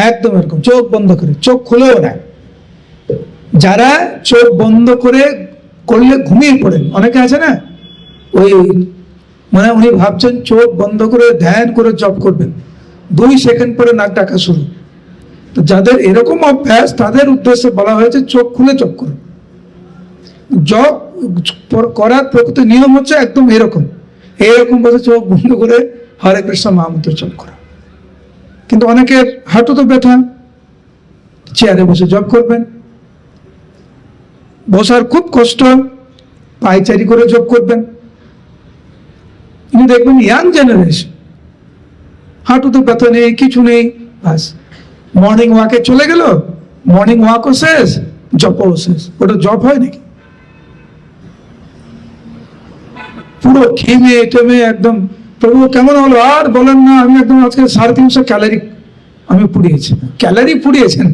একদম এরকম, চোখ বন্ধ করে, চোখ খুলেও না। যারা চোখ বন্ধ করে করলে ঘুমিয়ে পড়েন, অনেকে আছে না, ওই মানে উনি ভাবছেন চোখ বন্ধ করে ধ্যান করে জপ করবেন, 2 সেকেন্ড পরে নাক ডাকা শুরু। তো যাদের এরকম অভ্যাস তাদের উদ্দেশ্যে বলা হয়েছে চোখ খুলে জপ করুন। জপ করার প্রকৃত নিয়ম হচ্ছে একদম এরকম বসে চোখ বন্ধ করে হরে কৃষ্ণ মহামন্ত্র জপ করা। কিন্তু অনেকের হাঁটু তো ব্যথা, চেয়ারে বসে জপ করবেন। বসার খুব কষ্ট, পায়চারি করে জপ করবেন। কিন্তু দেখবেন ইয়াং জেনারেশন, হাঁটুতে ব্যথা নেই, কিছু নেই, বাস মর্নিং ওয়াকে চলে গেল, মর্নিং ওয়াকও শেষ, জপও শেষ। ওটা জপ হয় নাকি? পুরো ঘেমে টেমে একদম, প্রভু কেমন হলো আর বলেন না, আমি একদম আজকে 350 ক্যালোরি আমি পুড়িয়েছি। ক্যালোরি পুড়িয়েছেন,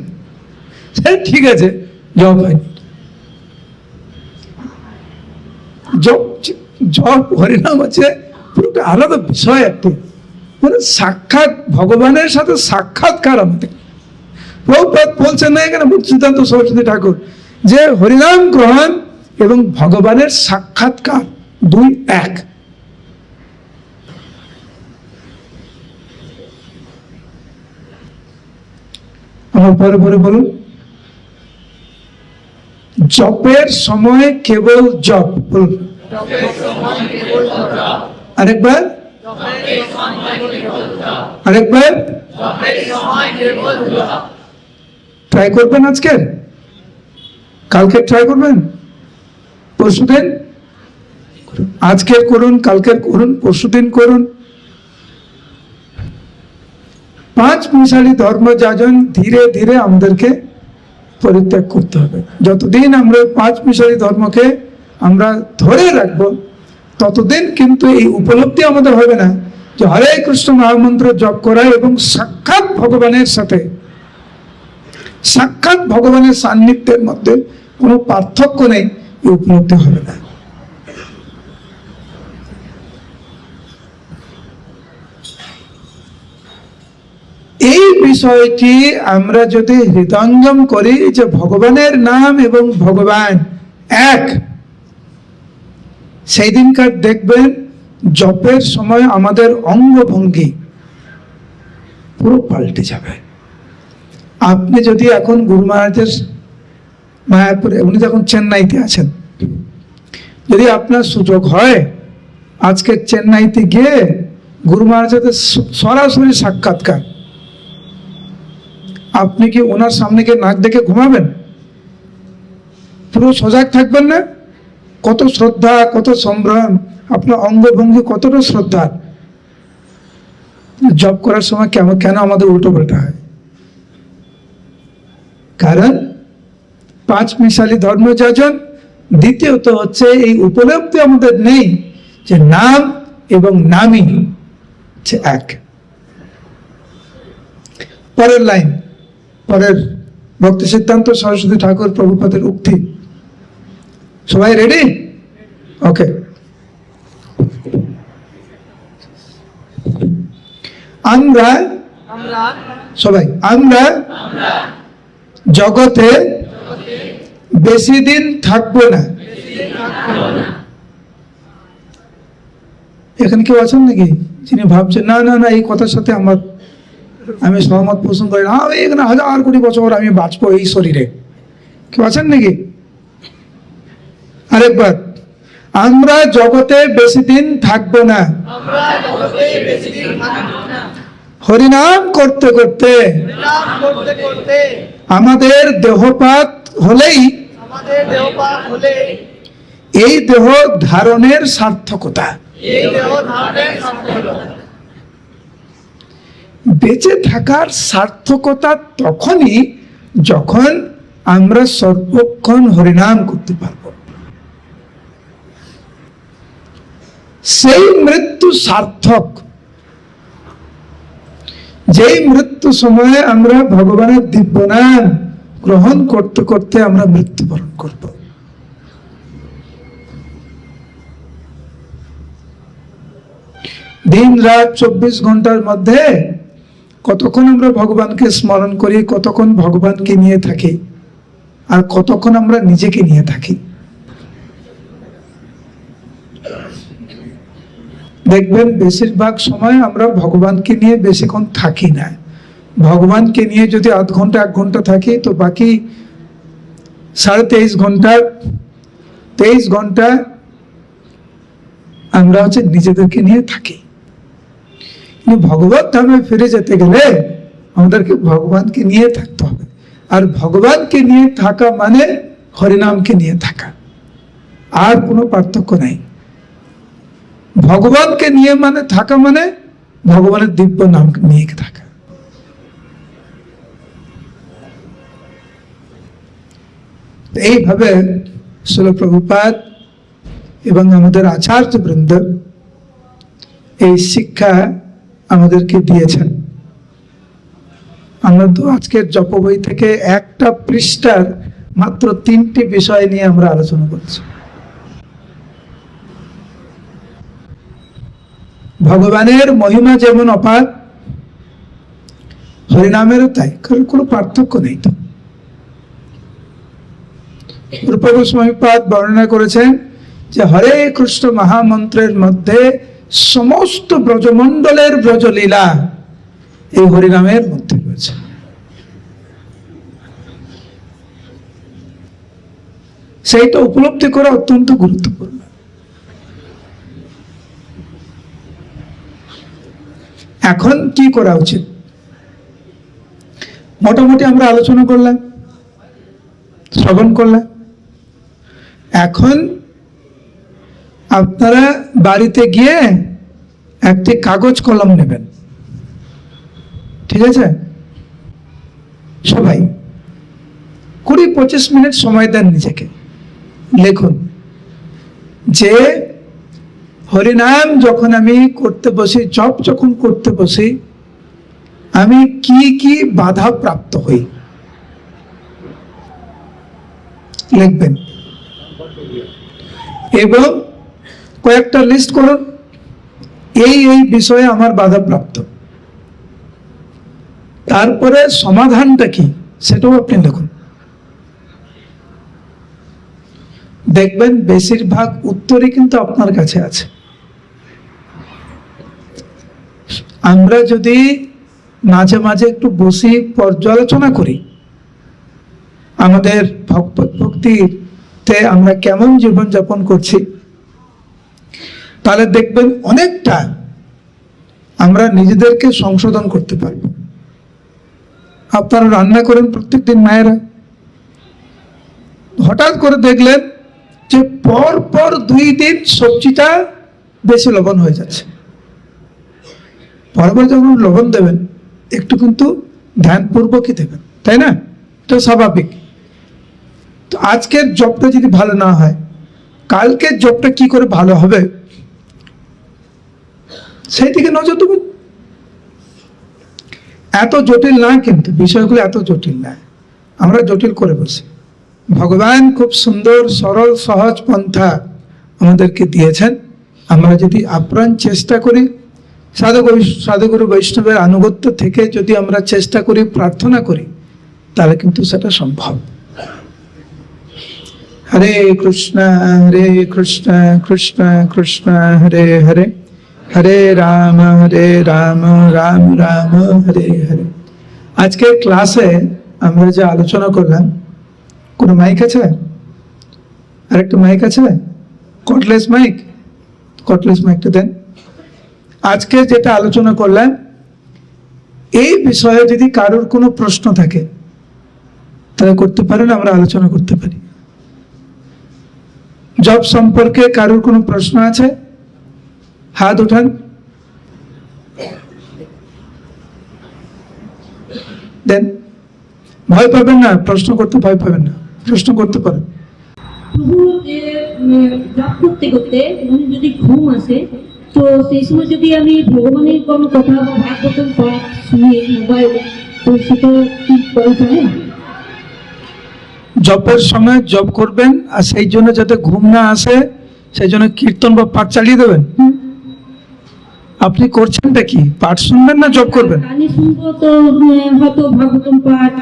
ঠিক আছে, জব হয়নি। জব হরিনাম হচ্ছে পুরো আলাদা বিষয় একটি, মানে সাক্ষাৎ ভগবানের সাথে সাক্ষাৎকার আমাদের। প্রভুপাদ বলছেন না এখানে সিদ্ধান্ত সরস্বতী ঠাকুর যে হরিনাম গ্রহণ এবং ভগবানের সাক্ষাৎকার 2 এক। আমার পরে পরে বলুন, জপের সময় কেবল জপ। বলুন আরেকবার, ট্রাই করবেন। আজকের, কালকে ট্রাই করবেন, পরশুদিন, আজকের করুন, কালকের করুন, পরশুদিন করুন। 5 মিশালি ধর্ম যাজন ধীরে ধীরে আমাদেরকে পরিত্যাগ করতে হবে। যতদিন আমরা 5 মিশালি ধর্মকে আমরা ধরে রাখবো, ততদিন কিন্তু এই উপলব্ধি আমাদের হবে না যে হরে কৃষ্ণ মহামন্ত্র জপ করা এবং সাক্ষাৎ ভগবানের সাথে, সাক্ষাৎ ভগবানের সান্নিধ্যের মধ্যে কোনো পার্থক্য নেই, এই উপলব্ধি হবে না। এই বিষয়টি আমরা যদি হৃদয়ঙ্গম করি যে ভগবানের নাম এবং ভগবান এক, সেই দিনকার দেখবেন জপের সময় আমাদের অঙ্গভঙ্গি পুরো পাল্টে যাবে। আপনি যদি এখন গুরু মহারাজের মায়াপুরে, উনি যখন চেন্নাইতে আছেন, যদি আপনার সুযোগ হয় আজকে চেন্নাইতে গিয়ে গুরু মহারাজের সরাসরি সাক্ষাৎকার, আপনি কি ওনার সামনে গিয়ে নাক দেখে ঘুমাবেন? পুরো সজাগ থাকবেন না? কত শ্রদ্ধা, কত সম্ভ্রম, আপনার অঙ্গভঙ্গি কতটা শ্রদ্ধা। জব করার সময় কেন আমাদের উল্টো পাল্টা হয়? কারণ 5 মিশালি ধর্ম যাজন। দ্বিতীয়ত হচ্ছে এই উপলব্ধি আমাদের নেই যে নাম এবং নামই হচ্ছে এক। পরের লাইন, পরের ভক্তি সিদ্ধান্ত সরস্বতী ঠাকুর প্রভুপাদের উক্তি। সবাই রেডি? ওকে। আমরা সবাই, আমরা জগতে বেশি দিন থাকবো না। এখানে কেউ আছেন নাকি যিনি ভাবছেন না না না এই কথার সাথে আমি সহমত পোষণ করি না, এখানে 1000 কোটি বছর আমি বাঁচবো এই শরীরে? কেউ আছেন নাকি? আরেকবার, আমরা জগতে বেশি দিন থাকবো না। হরিনাম করতে করতে আমাদের দেহপাত হলেই এই দেহ ধারণের সার্থকতা। বেঁচে থাকার সার্থকতা তখনই যখন আমরা সর্বক্ষণ হরিনাম করতে পারবো। সেই মৃত্যু সার্থক, যেই মৃত্যু সময়ে আমরা ভগবানের দিব্য নাম গ্রহণ করতে করতে আমরা মৃত্যুবরণ করব। দিন রাত 24 ঘন্টার মধ্যে কতক্ষণ আমরা ভগবানকে স্মরণ করি, কতক্ষণ ভগবানকে নিয়ে থাকি, আর কতক্ষণ আমরা নিজেকে নিয়ে থাকি। দেখবেন বেশিরভাগ সময় আমরা ভগবানকে নিয়ে বেশিক্ষণ থাকি না। ভগবানকে নিয়ে যদি আধ ঘন্টা 1 ঘন্টা থাকি, তো বাকি 23.5 ঘন্টা 23 ঘন্টা আমরা নিজেদেরকে নিয়ে থাকি। কিন্তু ভগবত ধামে ফিরে যেতে গেলে আমাদেরকে ভগবানকে নিয়ে থাকতে হবে। আর ভগবানকে নিয়ে থাকা মানে হরিনামকে নিয়ে থাকা, আর কোনো পার্থক্য নাই। ভগবানকে নিয়ে মানে থাকা মানে ভগবানের দিব্য নাম নিয়ে থাকা। এইভাবে শ্রীল প্রভুপাদ এবং আমাদের আচার্য বৃন্দ এই শিক্ষা আমাদেরকে দিয়েছেন। আমরা তো আজকের জপ বই থেকে একটা পৃষ্ঠার মাত্র 3টি বিষয় নিয়ে আমরা আলোচনা করছি। ভগবানের মহিমা যেমন অপার, হরিনামেরও তাই, কারণ কোনো পার্থক্য নেই। তো রূপ গোস্বামীপাদ বর্ণনা করেছেন যে হরে কৃষ্ণ মহামন্ত্রের মধ্যে সমস্ত ব্রজমণ্ডলের ব্রজলীলা এই হরিনামের মধ্যে রয়েছে। সেইটা উপলব্ধি করা অত্যন্ত গুরুত্বপূর্ণ। এখন কি করা উচিত? মোটামুটি আমরা আলোচনা করলাম, শ্রবণ করলাম। এখন আপনারা বাড়িতে গিয়ে একটি কাগজ কলম নেবেন, ঠিক আছে? সবাই 20-25 মিনিট সময় দেন নিজেকে, লিখুন যে হরিনাম যখন আমি করতে বসি, জপ যখন করতে বসি, আমি কি কি বাধা প্রাপ্ত হই লিখবেন এবং কয়েকটা লিস্ট করুন, এই এই বিষয়ে আমার বাধা প্রাপ্ত। তারপরে সমাধানটা কি সেটাও আপনি লিখুন। দেখবেন বেশিরভাগ উত্তরই কিন্তু আপনার কাছে আছে। আমরা যদি মাঝে মাঝে একটু বসি, পর্যালোচনা করি আমাদের ভক্তিতে আমরা কেমন জীবনযাপন করছি, তাহলে দেখবেন অনেকটা আমরা নিজেদেরকে সংশোধন করতে পারবো। আপনারা রান্না করেন প্রত্যেকদিন মায়েরা, হঠাৎ করে দেখলেন যে পর পর 2 দিন সবজিটা বেশি লবণ হয়ে যাচ্ছে। পরপর যখন লবণ দেবেন একটু কিন্তু ধ্যানপূর্বকই দেবেন, তাই না? এটা স্বাভাবিক। তো আজকের জবটা যদি ভালো না হয়, কালকের জবটা কি করে ভালো হবে সেই দিকে নজর দেবেন। এত জটিল না, কিন্তু বিষয়গুলো এত জটিল না, আমরা জটিল করে বসি। ভগবান খুব সুন্দর সরল সহজ পন্থা আমাদেরকে দিয়েছেন। আমরা যদি আপ্রাণ চেষ্টা করি, সাধুগুরু বৈষ্ণবের আনুগত্য থেকে যদি আমরা চেষ্টা করি, প্রার্থনা করি, তাহলে কিন্তু সেটা সম্ভব। হরে কৃষ্ণ কৃষ্ণ কৃষ্ণ হরে হরে, হরে রাম রাম রাম হরে হরে। আজকের ক্লাসে আমরা যে আলোচনা করলাম, কোনো মাইক আছে? আরেকটা মাইক আছে? কর্ডলেস মাইকটা দেন। আজকে যেটা আলোচনা করলাম, এই বিষয়ে যদি কারোর কোনো প্রশ্ন থাকে তাহলে করতে পারেন, আমরা আলোচনা করতে পারি। জব সম্পর্কে কারোর কোনো প্রশ্ন আছে? হাত উঠান। দেন, ভয় পাবেন না, প্রশ্ন করতে ভয় পাবেন না, প্রশ্ন করতে পারেন। জপ করতে করতে যদি ঘুম আসে, তো সেই সময় যদি আমি ভগবানের কোনো কথা বা ভাগবত পাঠ শুনি মোবাইলে, তো সেটা কি করা যায়? জপের সময় জপ করবেন, আর সেই জন্য যাতে ঘুম না আসে সেই জন্য কীর্তন বা পাঠ চালিয়ে দেবেন। আপনি করছেনটা কি? পাঠ শুনবেন না জপ করবেন? গানে শুনবো, তো হয়তো ভাগবত পাঠ,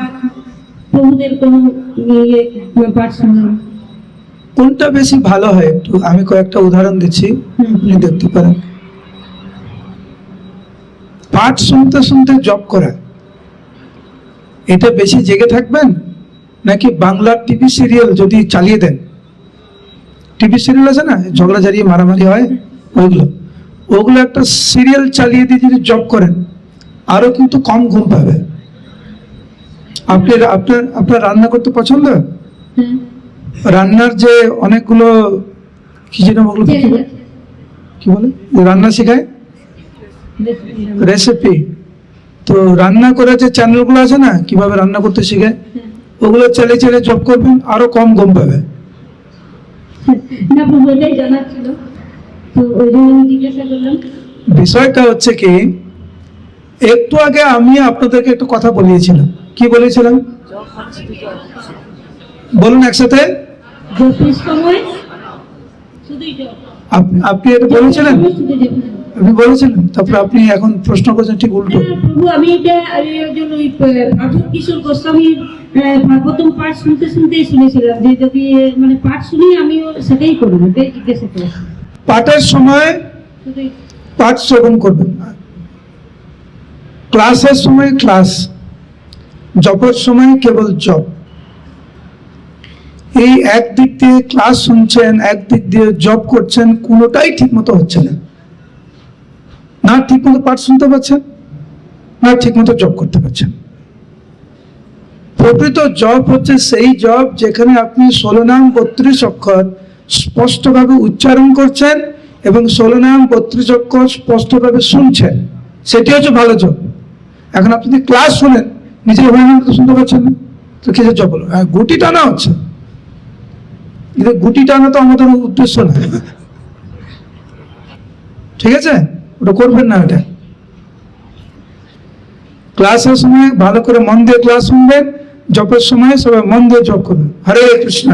প্রভুদের কোনো পাঠ শুনলাম। কোনটা বেশি ভালো হয় একটু আমি কয়েকটা উদাহরণ দিচ্ছি, আপনি দেখতে পারেন। পাঠ শুনতে শুনতে জব করা, এটা বেশি জেগে থাকবেন নাকি বাংলার টিভি সিরিয়াল যদি চালিয়ে দেন, টিভি সিরিয়াল আছে না ঝগড়া ঝাড়িয়ে মারামারি হয়, ওগুলো একটা সিরিয়াল চালিয়ে দিয়ে যদি জব করেন আরো কিন্তু কম ঘুম পাবে। আপনার রান্না করতে পছন্দ? হ্যাঁ, রান্নার যে অনেকগুলো কি যেন ওগুলো কি বলে রান্না শেখায়, রেসিপি, তো রান্না করে যে চ্যানেলগুলো আছে না কিভাবে রান্না করতে শেখায়, ওগুলো চালিয়ে চালিয়ে জব করবেন, আরো কম ঘুম পাবে। না প্রভু, এটাই জানার ছিল, তো ওই জন্য আমি জিজ্ঞাসা করলাম। বিষয়টা হচ্ছে কি, একটু আগে আমি আপনাদেরকে একটু কথা বলিয়েছিলাম, কি বলেছিলাম বলুন একসাথে, জপের সময় শুধুই জপ। আপনি এটা বলেছিলেন, শুধু জপ। আপনি বলেছিলেন, তারপর আপনি এখন প্রশ্ন করছেন ঠিক উল্টো। হ্যাঁ, প্রভু আমি এটা একজন ওই পাঠক কিশোর গোস্বামীর ভাগবতম পাঠ শুনতে শুনতেই শুনেছিলাম যে যদি মানে পাঠ শুনি আমিও সেটাই করবো, তাই জিজ্ঞাসা করি। পাঠের সময় শুধুই পাঠ শ্রবণ করবেন, ক্লাসের সময় ক্লাস, জপের সময় কেবল জপ। এই একদিক দিয়ে ক্লাস শুনছেন, একদিক দিয়ে জব করছেন, কোনোটাই ঠিক মতো হচ্ছে না। না ঠিক মতো পাঠ শুনতে পাচ্ছেন, না ঠিক মতো জব করতে পারছেন। প্রকৃত জব হচ্ছে সেই জব যেখানে আপনি 16 নাম 32 অক্ষর স্পষ্টভাবে উচ্চারণ করছেন এবং 16 নাম 32 অক্ষর স্পষ্টভাবে শুনছেন, সেটি হচ্ছে ভালো জব। এখন আপনি যদি ক্লাস শোনেন, নিজের হরিনাম তো শুনতে পাচ্ছেন না, তো কিসের জব হলো? গুটি টানা হচ্ছে, কিন্তু গুটি টানা তো আমাদের উদ্দেশ্য না, ঠিক আছে? ওটা করবেন না। ওটা ক্লাসের সময় ভালো করে মন দিয়ে ক্লাস শুনবেন, জপের সময় সবাই মন দিয়ে জপ করবেন। হরে কৃষ্ণ।